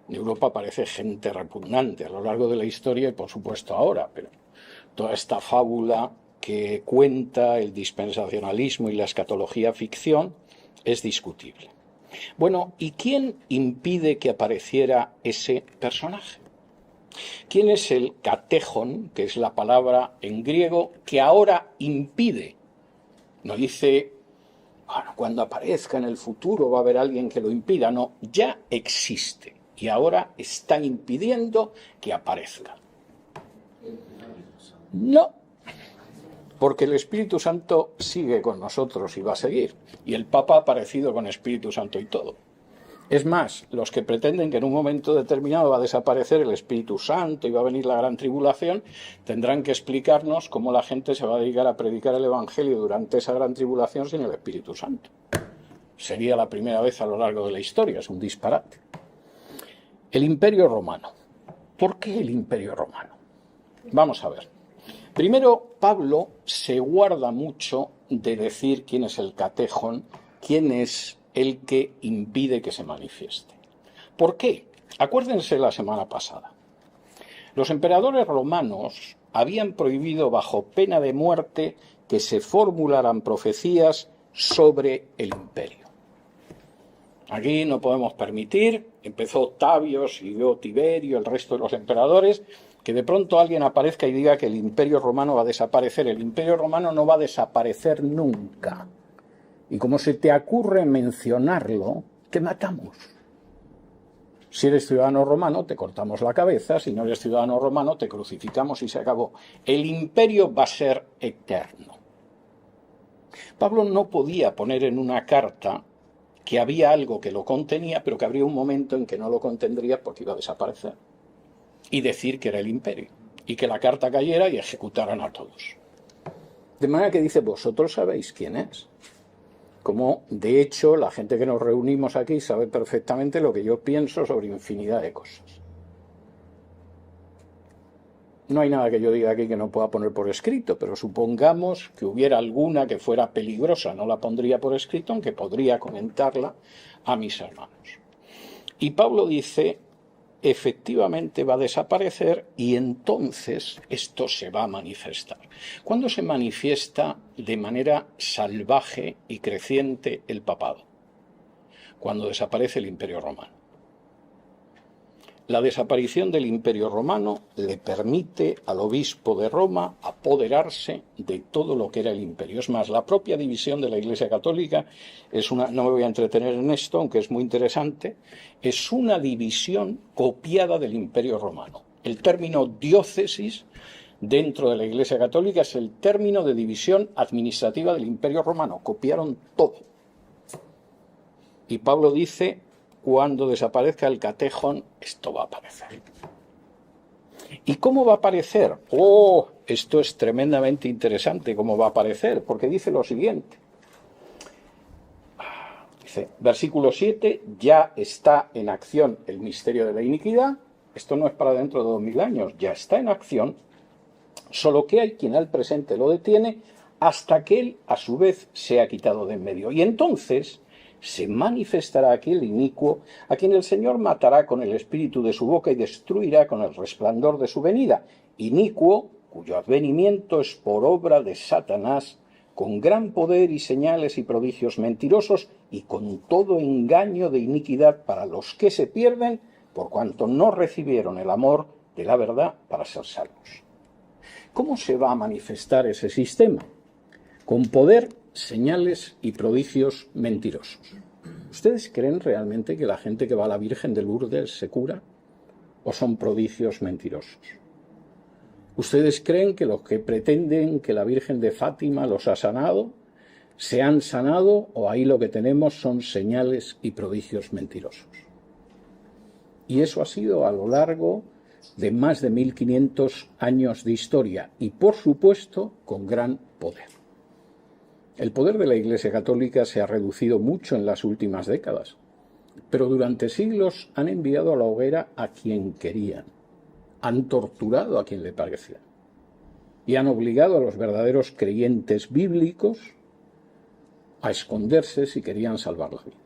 En Europa aparece gente repugnante a lo largo de la historia y por supuesto ahora, pero toda esta fábula que cuenta el dispensacionalismo y la escatología ficción es discutible. Bueno, ¿y quién impide que apareciera ese personaje? ¿Quién es el katéjon, que es la palabra en griego, que ahora impide? No dice, bueno, cuando aparezca en el futuro va a haber alguien que lo impida. No, ya existe y ahora está impidiendo que aparezca. No. Porque el Espíritu Santo sigue con nosotros y va a seguir. Y el Papa ha aparecido con Espíritu Santo y todo. Es más, los que pretenden que en un momento determinado va a desaparecer el Espíritu Santo y va a venir la gran tribulación, tendrán que explicarnos cómo la gente se va a dedicar a predicar el Evangelio durante esa gran tribulación sin el Espíritu Santo. Sería la primera vez a lo largo de la historia, es un disparate. El Imperio Romano. ¿Por qué el Imperio Romano? Vamos a ver. Primero, Pablo se guarda mucho de decir quién es el katéjon, quién es el que impide que se manifieste. ¿Por qué? Acuérdense la semana pasada. Los emperadores romanos habían prohibido bajo pena de muerte que se formularan profecías sobre el imperio. Aquí no podemos permitir, empezó Octavio, siguió Tiberio, el resto de los emperadores, que de pronto alguien aparezca y diga que el imperio romano va a desaparecer. El imperio romano no va a desaparecer nunca. Y como se te ocurre mencionarlo, te matamos. Si eres ciudadano romano, te cortamos la cabeza. Si no eres ciudadano romano, te crucificamos y se acabó. El imperio va a ser eterno. Pablo no podía poner en una carta que había algo que lo contenía, pero que habría un momento en que no lo contendría porque iba a desaparecer. Y decir que era el imperio. Y que la carta cayera y ejecutaran a todos. De manera que dice, vosotros sabéis quién es. Como, de hecho, la gente que nos reunimos aquí sabe perfectamente lo que yo pienso sobre infinidad de cosas. No hay nada que yo diga aquí que no pueda poner por escrito, pero supongamos que hubiera alguna que fuera peligrosa, no la pondría por escrito, aunque podría comentarla a mis hermanos. Y Pablo dice, efectivamente va a desaparecer y entonces esto se va a manifestar. ¿Cuándo se manifiesta de manera salvaje y creciente el papado? Cuando desaparece el Imperio Romano. La desaparición del Imperio Romano le permite al obispo de Roma apoderarse de todo lo que era el imperio. Es más, la propia división de la Iglesia Católica es una, no me voy a entretener en esto, aunque es muy interesante, es una división copiada del Imperio Romano. El término diócesis dentro de la Iglesia Católica es el término de división administrativa del Imperio Romano. Copiaron todo. Y Pablo dice, cuando desaparezca el catejón, esto va a aparecer. ¿Y cómo va a aparecer? ¡Oh! Esto es tremendamente interesante, cómo va a aparecer, porque dice lo siguiente. Dice, versículo 7, ya está en acción el misterio de la iniquidad. Esto no es para dentro de 2000 años, ya está en acción. Solo que hay quien al presente lo detiene hasta que él, a su vez, sea quitado de en medio. Y entonces se manifestará aquel inicuo a quien el Señor matará con el espíritu de su boca y destruirá con el resplandor de su venida. Inicuo, cuyo advenimiento es por obra de Satanás, con gran poder y señales y prodigios mentirosos y con todo engaño de iniquidad para los que se pierden, por cuanto no recibieron el amor de la verdad para ser salvos. ¿Cómo se va a manifestar ese sistema? Con poder, señales y prodigios mentirosos. ¿Ustedes creen realmente que la gente que va a la Virgen de Lourdes se cura? ¿O son prodigios mentirosos? ¿Ustedes creen que los que pretenden que la Virgen de Fátima los ha sanado, se han sanado o ahí lo que tenemos son señales y prodigios mentirosos? Y eso ha sido a lo largo de más de 1500 años de historia y, por supuesto, con gran poder. El poder de la Iglesia Católica se ha reducido mucho en las últimas décadas, pero durante siglos han enviado a la hoguera a quien querían, han torturado a quien le parecía y han obligado a los verdaderos creyentes bíblicos a esconderse si querían salvar la vida.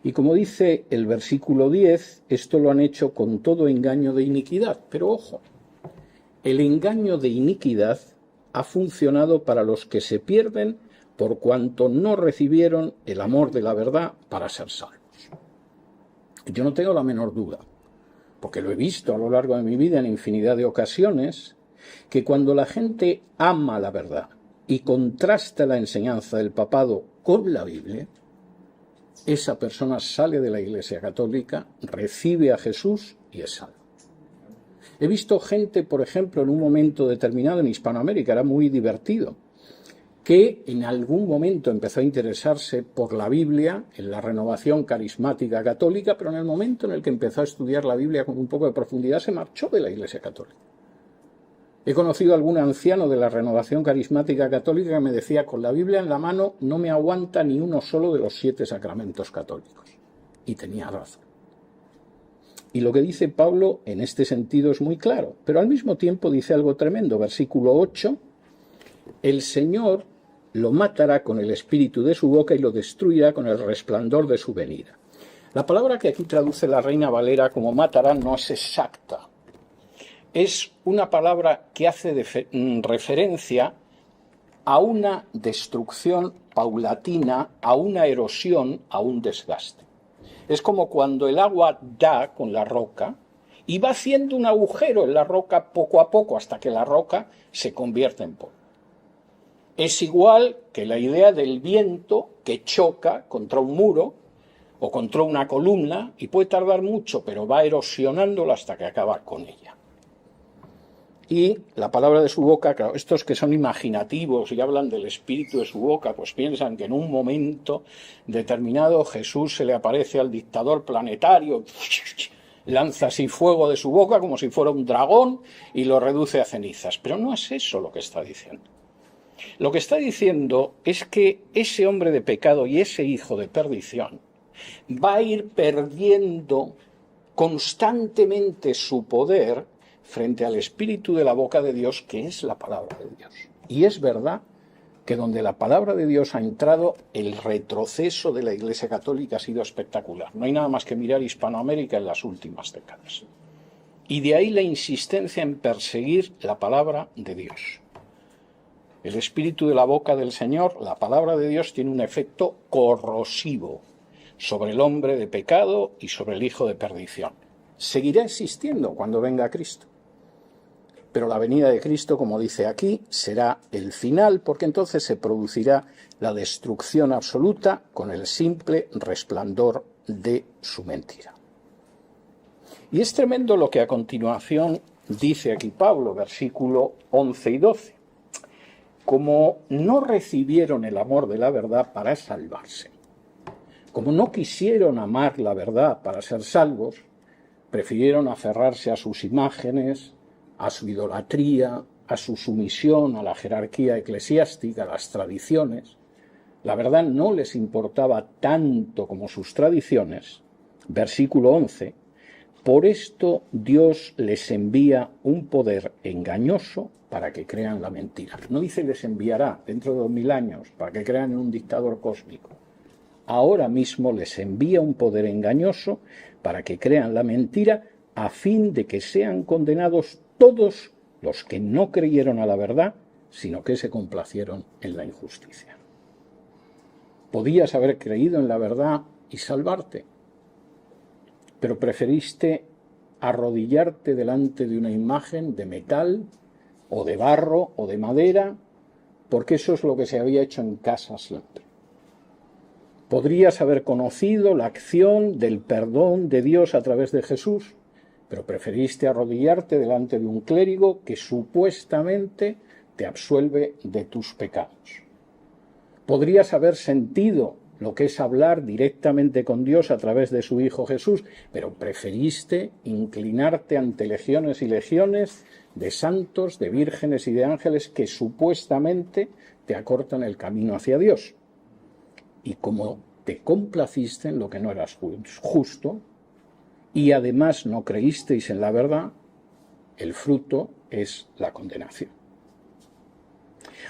Y como dice el versículo 10, esto lo han hecho con todo engaño de iniquidad. Pero ojo, el engaño de iniquidad ha funcionado para los que se pierden por cuanto no recibieron el amor de la verdad para ser salvos. Yo no tengo la menor duda, porque lo he visto a lo largo de mi vida en infinidad de ocasiones, que cuando la gente ama la verdad y contrasta la enseñanza del papado con la Biblia, esa persona sale de la Iglesia Católica, recibe a Jesús y es salvo. He visto gente, por ejemplo, en un momento determinado en Hispanoamérica, era muy divertido, que en algún momento empezó a interesarse por la Biblia en la renovación carismática católica, pero en el momento en el que empezó a estudiar la Biblia con un poco de profundidad se marchó de la Iglesia Católica. He conocido a algún anciano de la renovación carismática católica que me decía, con la Biblia en la mano no me aguanta ni uno solo de los 7 sacramentos católicos. Y tenía razón. Y lo que dice Pablo en este sentido es muy claro, pero al mismo tiempo dice algo tremendo. Versículo 8, el Señor lo matará con el espíritu de su boca y lo destruirá con el resplandor de su venida. La palabra que aquí traduce la Reina Valera como matarán no es exacta. Es una palabra que hace referencia a una destrucción paulatina, a una erosión, a un desgaste. Es como cuando el agua da con la roca y va haciendo un agujero en la roca poco a poco hasta que la roca se convierte en polvo. Es igual que la idea del viento que choca contra un muro o contra una columna y puede tardar mucho, pero va erosionándola hasta que acaba con ella. Y la palabra de su boca, claro, estos que son imaginativos y hablan del espíritu de su boca, pues piensan que en un momento determinado Jesús se le aparece al dictador planetario, lanza así fuego de su boca como si fuera un dragón y lo reduce a cenizas. Pero no es eso lo que está diciendo. Lo que está diciendo es que ese hombre de pecado y ese hijo de perdición va a ir perdiendo constantemente su poder frente al espíritu de la boca de Dios, que es la palabra de Dios. Y es verdad que donde la palabra de Dios ha entrado, el retroceso de la Iglesia Católica ha sido espectacular. No hay nada más que mirar Hispanoamérica en las últimas décadas. Y de ahí la insistencia en perseguir la palabra de Dios. El espíritu de la boca del Señor, la palabra de Dios, tiene un efecto corrosivo sobre el hombre de pecado y sobre el hijo de perdición. Seguirá existiendo cuando venga Cristo. Pero la venida de Cristo, como dice aquí, será el final, porque entonces se producirá la destrucción absoluta con el simple resplandor de su mentira. Y es tremendo lo que a continuación dice aquí Pablo, versículo 11 y 12. Como no recibieron el amor de la verdad para salvarse, como no quisieron amar la verdad para ser salvos, prefirieron aferrarse a sus imágenes, a su idolatría, a su sumisión a la jerarquía eclesiástica, a las tradiciones. La verdad no les importaba tanto como sus tradiciones. Versículo 11. Por esto Dios les envía un poder engañoso para que crean la mentira. No dice les enviará dentro de 2000 años para que crean en un dictador cósmico. Ahora mismo les envía un poder engañoso para que crean la mentira, a fin de que sean condenados todos los que no creyeron a la verdad, sino que se complacieron en la injusticia. Podías haber creído en la verdad y salvarte, pero preferiste arrodillarte delante de una imagen de metal o de barro o de madera, porque eso es lo que se había hecho en casa siempre. Podrías haber conocido la acción del perdón de Dios a través de Jesús, pero preferiste arrodillarte delante de un clérigo que supuestamente te absuelve de tus pecados. Podrías haber sentido lo que es hablar directamente con Dios a través de su Hijo Jesús, pero preferiste inclinarte ante legiones y legiones de santos, de vírgenes y de ángeles que supuestamente te acortan el camino hacia Dios. Y como te complaciste en lo que no eras justo, y además no creísteis en la verdad, el fruto es la condenación.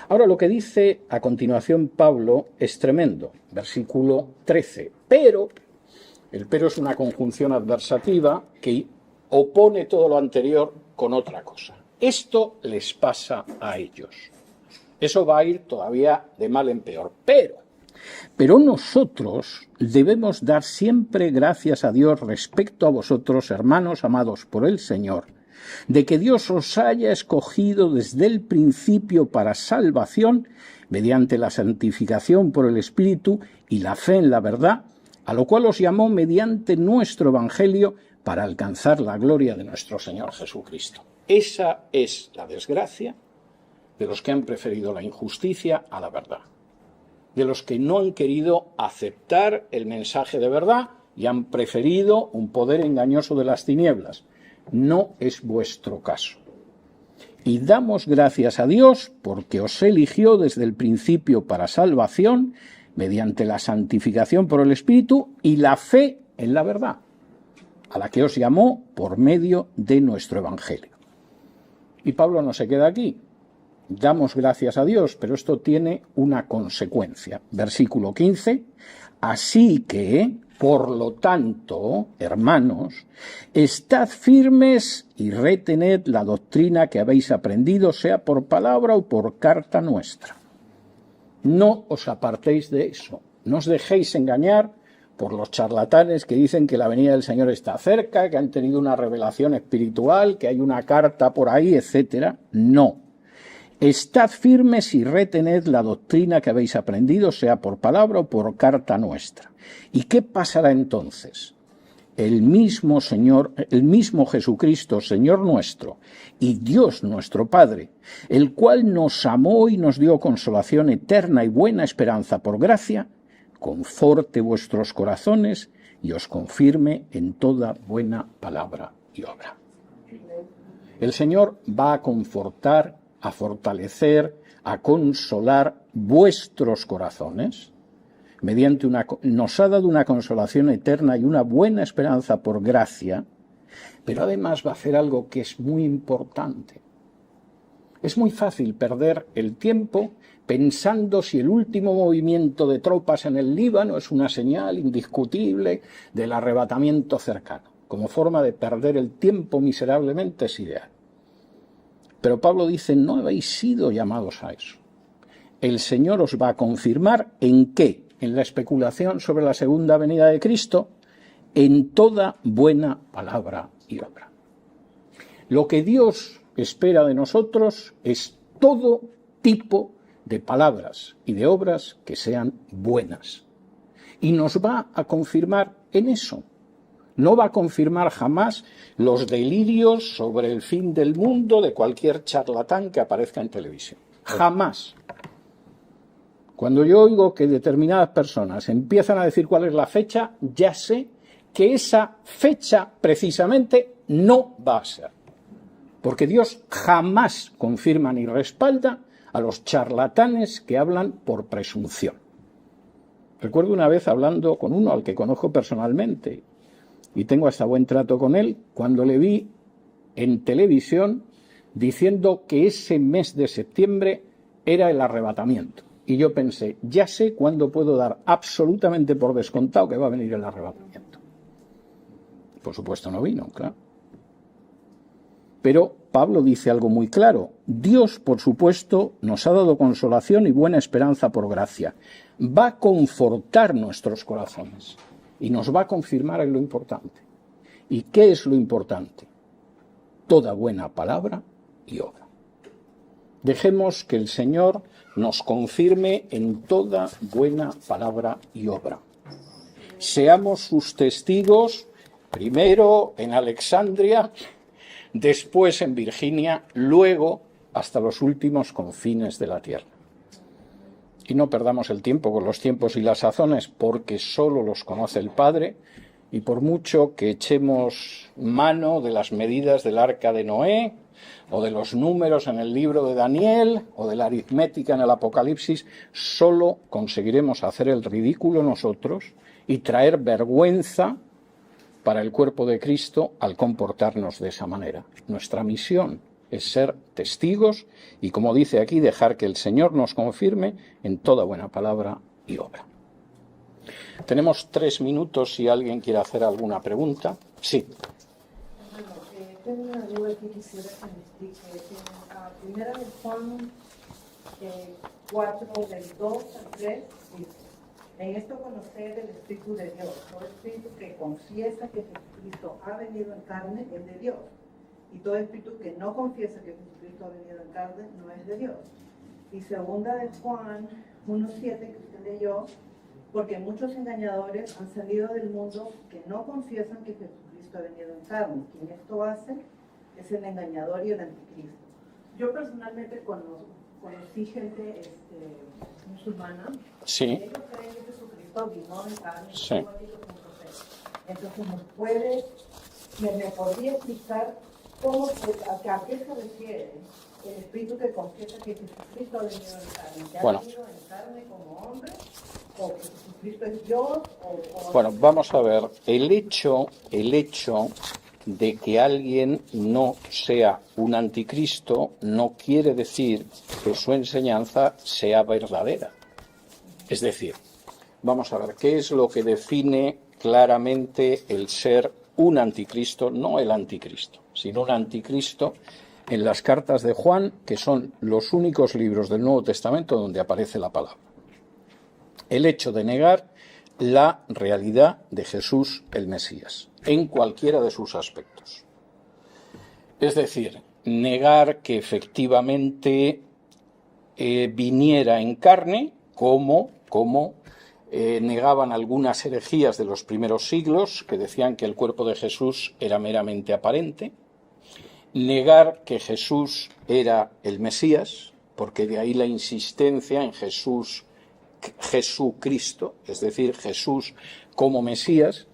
Ahora lo que dice a continuación Pablo es tremendo, versículo 13. Pero, el pero es una conjunción adversativa que opone todo lo anterior con otra cosa. Esto les pasa a ellos. Eso va a ir todavía de mal en peor. Pero nosotros debemos dar siempre gracias a Dios respecto a vosotros, hermanos amados por el Señor, de que Dios os haya escogido desde el principio para salvación, mediante la santificación por el Espíritu y la fe en la verdad, a lo cual os llamó mediante nuestro Evangelio para alcanzar la gloria de nuestro Señor Jesucristo. Esa es la desgracia de los que han preferido la injusticia a la verdad, de los que no han querido aceptar el mensaje de verdad y han preferido un poder engañoso de las tinieblas. No es vuestro caso. Y damos gracias a Dios porque os eligió desde el principio para salvación, mediante la santificación por el Espíritu y la fe en la verdad, a la que os llamó por medio de nuestro Evangelio. Y Pablo no se queda aquí. Damos gracias a Dios, pero esto tiene una consecuencia. Versículo 15. Así que Por lo tanto, hermanos, estad firmes y retened la doctrina que habéis aprendido, sea por palabra o por carta nuestra. No os apartéis de eso, no os dejéis engañar por los charlatanes que dicen que la venida del Señor está cerca, que han tenido una revelación espiritual, que hay una carta por ahí, etcétera. No. Estad firmes y retened la doctrina que habéis aprendido, sea por palabra o por carta nuestra. ¿Y qué pasará entonces? El mismo Jesucristo, Señor nuestro, y Dios nuestro Padre, el cual nos amó y nos dio consolación eterna y buena esperanza por gracia, conforte vuestros corazones y os confirme en toda buena palabra y obra. El Señor va a confortar, a fortalecer, a consolar vuestros corazones, nos ha dado una consolación eterna y una buena esperanza por gracia, pero además va a hacer algo que es muy importante. Es muy fácil perder el tiempo pensando si el último movimiento de tropas en el Líbano es una señal indiscutible del arrebatamiento cercano. Como forma de perder el tiempo miserablemente es ideal. Pero Pablo dice, no habéis sido llamados a eso. El Señor os va a confirmar ¿en qué? En la especulación sobre la segunda venida de Cristo, en toda buena palabra y obra. Lo que Dios espera de nosotros es todo tipo de palabras y de obras que sean buenas. Y nos va a confirmar en eso. No va a confirmar jamás los delirios sobre el fin del mundo de cualquier charlatán que aparezca en televisión. Jamás. Cuando yo oigo que determinadas personas empiezan a decir cuál es la fecha, ya sé que esa fecha precisamente no va a ser. Porque Dios jamás confirma ni respalda a los charlatanes que hablan por presunción. Recuerdo una vez hablando con uno al que conozco personalmente y tengo hasta buen trato con él, cuando le vi en televisión diciendo que ese mes de septiembre era el arrebatamiento. Y yo pensé, ya sé cuándo puedo dar absolutamente por descontado que va a venir el arrebatamiento. Por supuesto no vino, claro. Pero Pablo dice algo muy claro. Dios, por supuesto, nos ha dado consolación y buena esperanza por gracia. Va a confortar nuestros corazones y nos va a confirmar en lo importante. ¿Y qué es lo importante? Toda buena palabra y obra. Dejemos que el Señor nos confirme en toda buena palabra y obra. Seamos sus testigos, primero en Alexandria, después en Virginia, luego hasta los últimos confines de la tierra. Y no perdamos el tiempo con los tiempos y las sazones, porque solo los conoce el Padre, y por mucho que echemos mano de las medidas del arca de Noé, o de los números en el libro de Daniel, o de la aritmética en el Apocalipsis, solo conseguiremos hacer el ridículo nosotros y traer vergüenza para el cuerpo de Cristo al comportarnos de esa manera. Nuestra misión es ser testigos y, como dice aquí, dejar que el Señor nos confirme en toda buena palabra y obra. Tenemos 3 minutos si alguien quiere hacer alguna pregunta. Sí. Tengo una duda que quisiera que me explique. En primera de Juan 4, del 2 al 3, dice: en esto conocer el Espíritu de Dios. Todo espíritu que confiesa que Jesucristo ha venido en carne es de Dios. Y todo espíritu que no confiesa que Jesucristo ha venido en carne no es de Dios. Y segunda de Juan 1:7, que usted leyó: porque muchos engañadores han salido del mundo que no confiesan que Jesucristo ha venido en carne. Quien esto hace es el engañador y el anticristo. Yo personalmente conocí gente musulmana. Sí. Ellos creen que Jesucristo vino en carne. Sí. Entonces, ¿me podría explicar a qué se refiere el espíritu que confiesa que Jesucristo ha venido en carne? ¿Que ha venido en carne como hombre? ¿O que Jesucristo es Dios? Bueno, vamos a ver. El hecho de que alguien no sea un anticristo no quiere decir que su enseñanza sea verdadera. Es decir, vamos a ver, ¿qué es lo que define claramente el ser un anticristo, no el anticristo, sino un anticristo en las cartas de Juan, que son los únicos libros del Nuevo Testamento donde aparece la palabra. El hecho de negar la realidad de Jesús el Mesías, en cualquiera de sus aspectos. Es decir, negar que efectivamente viniera en carne, como negaban algunas herejías de los primeros siglos, que decían que el cuerpo de Jesús era meramente aparente. Negar que Jesús era el Mesías, porque de ahí la insistencia en Jesucristo, es decir, Jesús como Mesías.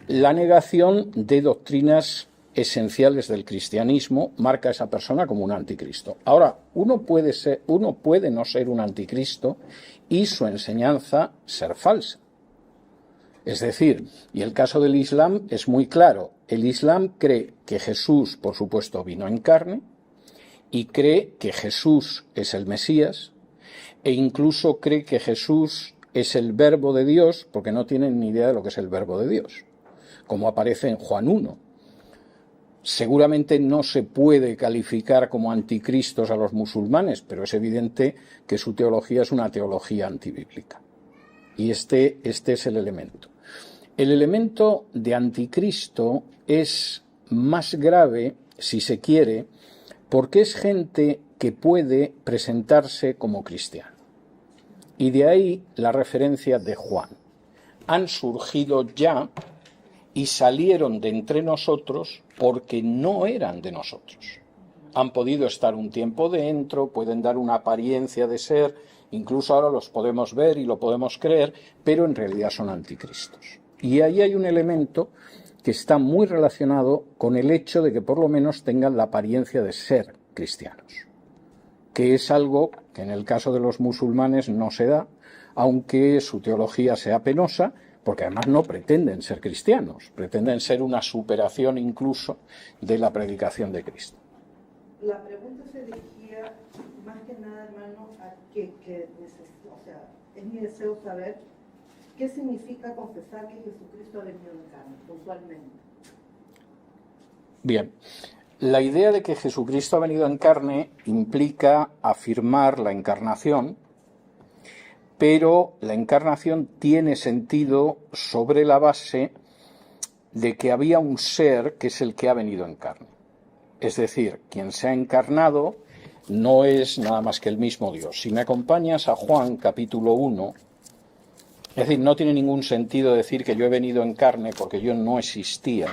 La negación de doctrinas esenciales del cristianismo marca a esa persona como un anticristo. Ahora, uno puede no ser un anticristo y su enseñanza ser falsa. Es decir, y el caso del Islam es muy claro. El Islam cree que Jesús, por supuesto, vino en carne y cree que Jesús es el Mesías e incluso cree que Jesús es el Verbo de Dios, porque no tienen ni idea de lo que es el Verbo de Dios, como aparece en Juan 1. Seguramente no se puede calificar como anticristos a los musulmanes, pero es evidente que su teología es una teología antibíblica. Y este es el elemento. El elemento de anticristo es más grave, si se quiere, porque es gente que puede presentarse como cristiano. Y de ahí la referencia de Juan. Han surgido ya y salieron de entre nosotros porque no eran de nosotros. Han podido estar un tiempo dentro, pueden dar una apariencia de ser, incluso ahora los podemos ver y lo podemos creer, pero en realidad son anticristos. Y ahí hay un elemento que está muy relacionado con el hecho de que por lo menos tengan la apariencia de ser cristianos, que es algo que en el caso de los musulmanes no se da, aunque su teología sea penosa, porque además no pretenden ser cristianos, pretenden ser una superación incluso de la predicación de Cristo. La pregunta se dirigía más que nada, hermano, a es mi deseo saber qué significa confesar que Jesucristo ha venido en carne, puntualmente. Bien, la idea de que Jesucristo ha venido en carne implica afirmar la encarnación, pero la encarnación tiene sentido sobre la base de que había un ser que es el que ha venido en carne. Es decir, quien se ha encarnado no es nada más que el mismo Dios. Si me acompañas a Juan capítulo 1, es decir, no tiene ningún sentido decir que yo he venido en carne porque yo no existía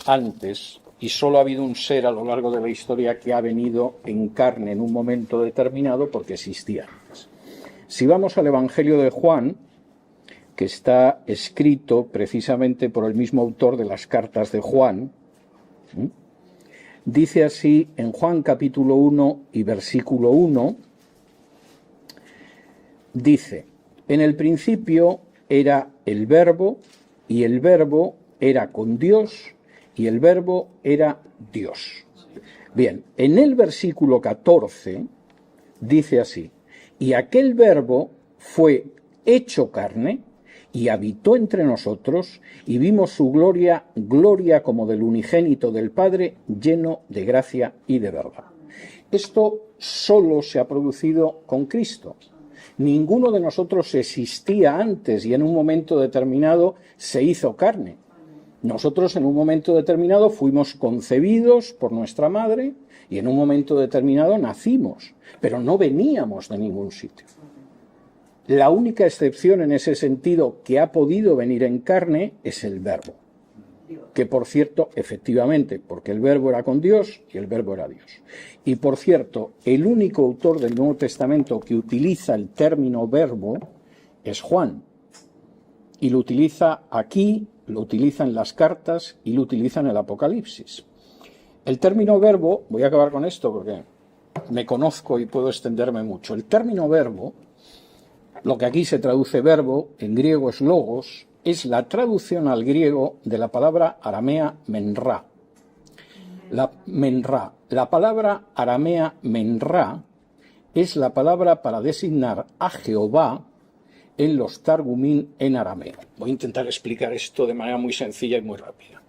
antes y solo ha habido un ser a lo largo de la historia que ha venido en carne en un momento determinado porque existía antes. Si vamos al Evangelio de Juan, que está escrito precisamente por el mismo autor de las cartas de Juan, dice así en Juan capítulo 1 y versículo 1, dice: en el principio era el Verbo, y el Verbo era con Dios, y el Verbo era Dios. Bien, en el versículo 14 dice así: y aquel Verbo fue hecho carne y habitó entre nosotros, y vimos su gloria, gloria como del unigénito del Padre, lleno de gracia y de verdad. Esto solo se ha producido con Cristo. Ninguno de nosotros existía antes y en un momento determinado se hizo carne. Nosotros en un momento determinado fuimos concebidos por nuestra madre y en un momento determinado nacimos, pero no veníamos de ningún sitio. La única excepción en ese sentido que ha podido venir en carne es el Verbo, que por cierto, efectivamente, porque el Verbo era con Dios y el Verbo era Dios. Y por cierto, el único autor del Nuevo Testamento que utiliza el término Verbo es Juan, y lo utiliza aquí, lo utiliza en las cartas y lo utiliza en el Apocalipsis. El término Verbo, voy a acabar con esto porque me conozco y puedo extenderme mucho. El término Verbo, lo que aquí se traduce verbo, en griego es logos, es la traducción al griego de la palabra aramea menra. La palabra aramea menra es la palabra para designar a Jehová en los Targumim en arameo. Voy a intentar explicar esto de manera muy sencilla y muy rápida.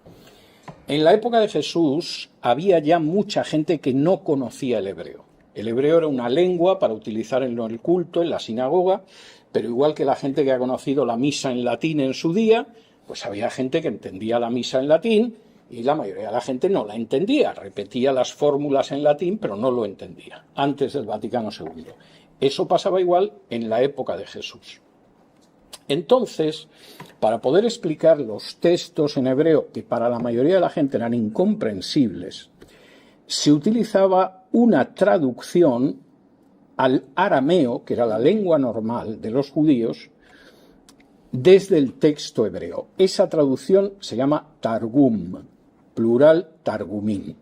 En la época de Jesús había ya mucha gente que no conocía el hebreo. El hebreo era una lengua para utilizar en el culto, en la sinagoga, pero igual que la gente que ha conocido la misa en latín en su día, pues había gente que entendía la misa en latín y la mayoría de la gente no la entendía, repetía las fórmulas en latín, pero no lo entendía, antes del Vaticano II. Eso pasaba igual en la época de Jesús. Entonces, para poder explicar los textos en hebreo, que para la mayoría de la gente eran incomprensibles, se utilizaba una traducción al arameo, que era la lengua normal de los judíos, desde el texto hebreo. Esa traducción se llama Targum, plural Targumim.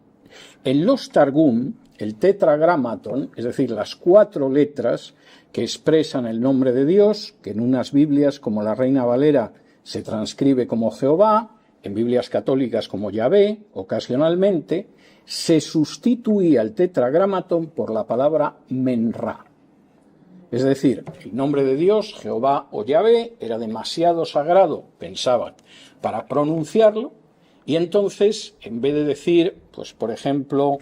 En los Targum, el tetragramaton, es decir, las 4 letras que expresan el nombre de Dios, que en unas Biblias como la Reina Valera se transcribe como Jehová, en Biblias católicas como Yahvé, ocasionalmente, se sustituía el tetragramaton por la palabra Menra. Es decir, el nombre de Dios, Jehová o Yahvé, era demasiado sagrado, pensaban, para pronunciarlo, y entonces, en vez de decir, pues por ejemplo,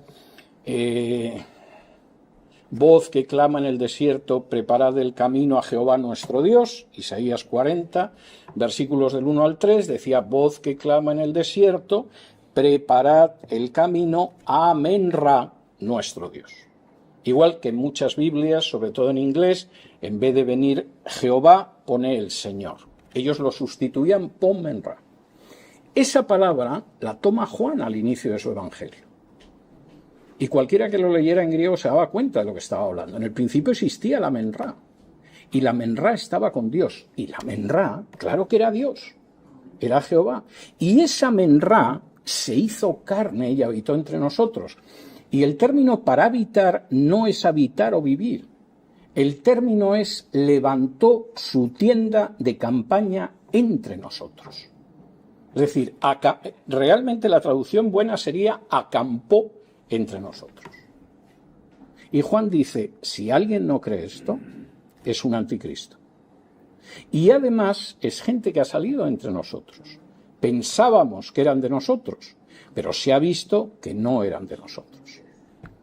voz que clama en el desierto, preparad el camino a Jehová nuestro Dios, Isaías 40, versículos del 1 al 3, decía, voz que clama en el desierto, preparad el camino a Menra nuestro Dios. Igual que en muchas Biblias, sobre todo en inglés, en vez de venir Jehová, pone el Señor. Ellos lo sustituían por Menra. Esa palabra la toma Juan al inicio de su Evangelio. Y cualquiera que lo leyera en griego se daba cuenta de lo que estaba hablando. En el principio existía la Menra. Y la Menra estaba con Dios. Y la Menra, claro que era Dios. Era Jehová. Y esa Menra se hizo carne y habitó entre nosotros. Y el término para habitar no es habitar o vivir. El término es levantó su tienda de campaña entre nosotros. Es decir, realmente la traducción buena sería acampó entre nosotros. Y Juan dice, si alguien no cree esto, es un anticristo. Y además es gente que ha salido entre nosotros. Pensábamos que eran de nosotros, pero se ha visto que no eran de nosotros.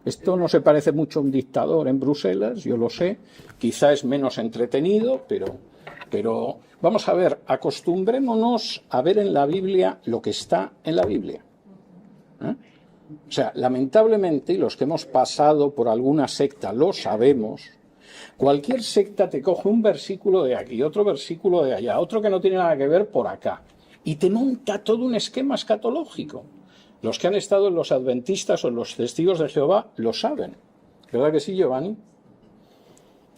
Esto no se parece mucho a un dictador en Bruselas, yo lo sé, quizá es menos entretenido, pero vamos a ver, acostumbrémonos a ver en la Biblia lo que está en la Biblia. O sea, lamentablemente, y los que hemos pasado por alguna secta lo sabemos, cualquier secta te coge un versículo de aquí, otro versículo de allá, otro que no tiene nada que ver por acá, y te monta todo un esquema escatológico. Los que han estado en los adventistas o en los testigos de Jehová lo saben. ¿Verdad que sí, Giovanni?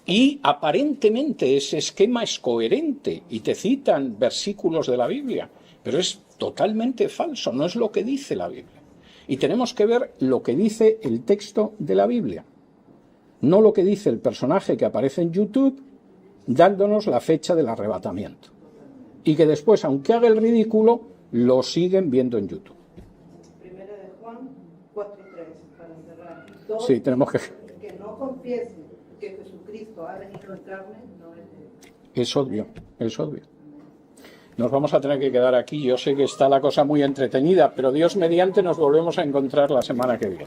Y aparentemente ese esquema es coherente y te citan versículos de la Biblia, pero es totalmente falso, no es lo que dice la Biblia. Y tenemos que ver lo que dice el texto de la Biblia, no lo que dice el personaje que aparece en YouTube dándonos la fecha del arrebatamiento. Y que después, aunque haga el ridículo, lo siguen viendo en YouTube. Primera de Juan 4:3, para cerrar. Todos Sí, tenemos que no confiesen que Jesucristo ha venido en carne, no es de Dios. Es obvio, es obvio. Nos vamos a tener que quedar aquí. Yo sé que está la cosa muy entretenida, pero Dios mediante nos volvemos a encontrar la semana que viene.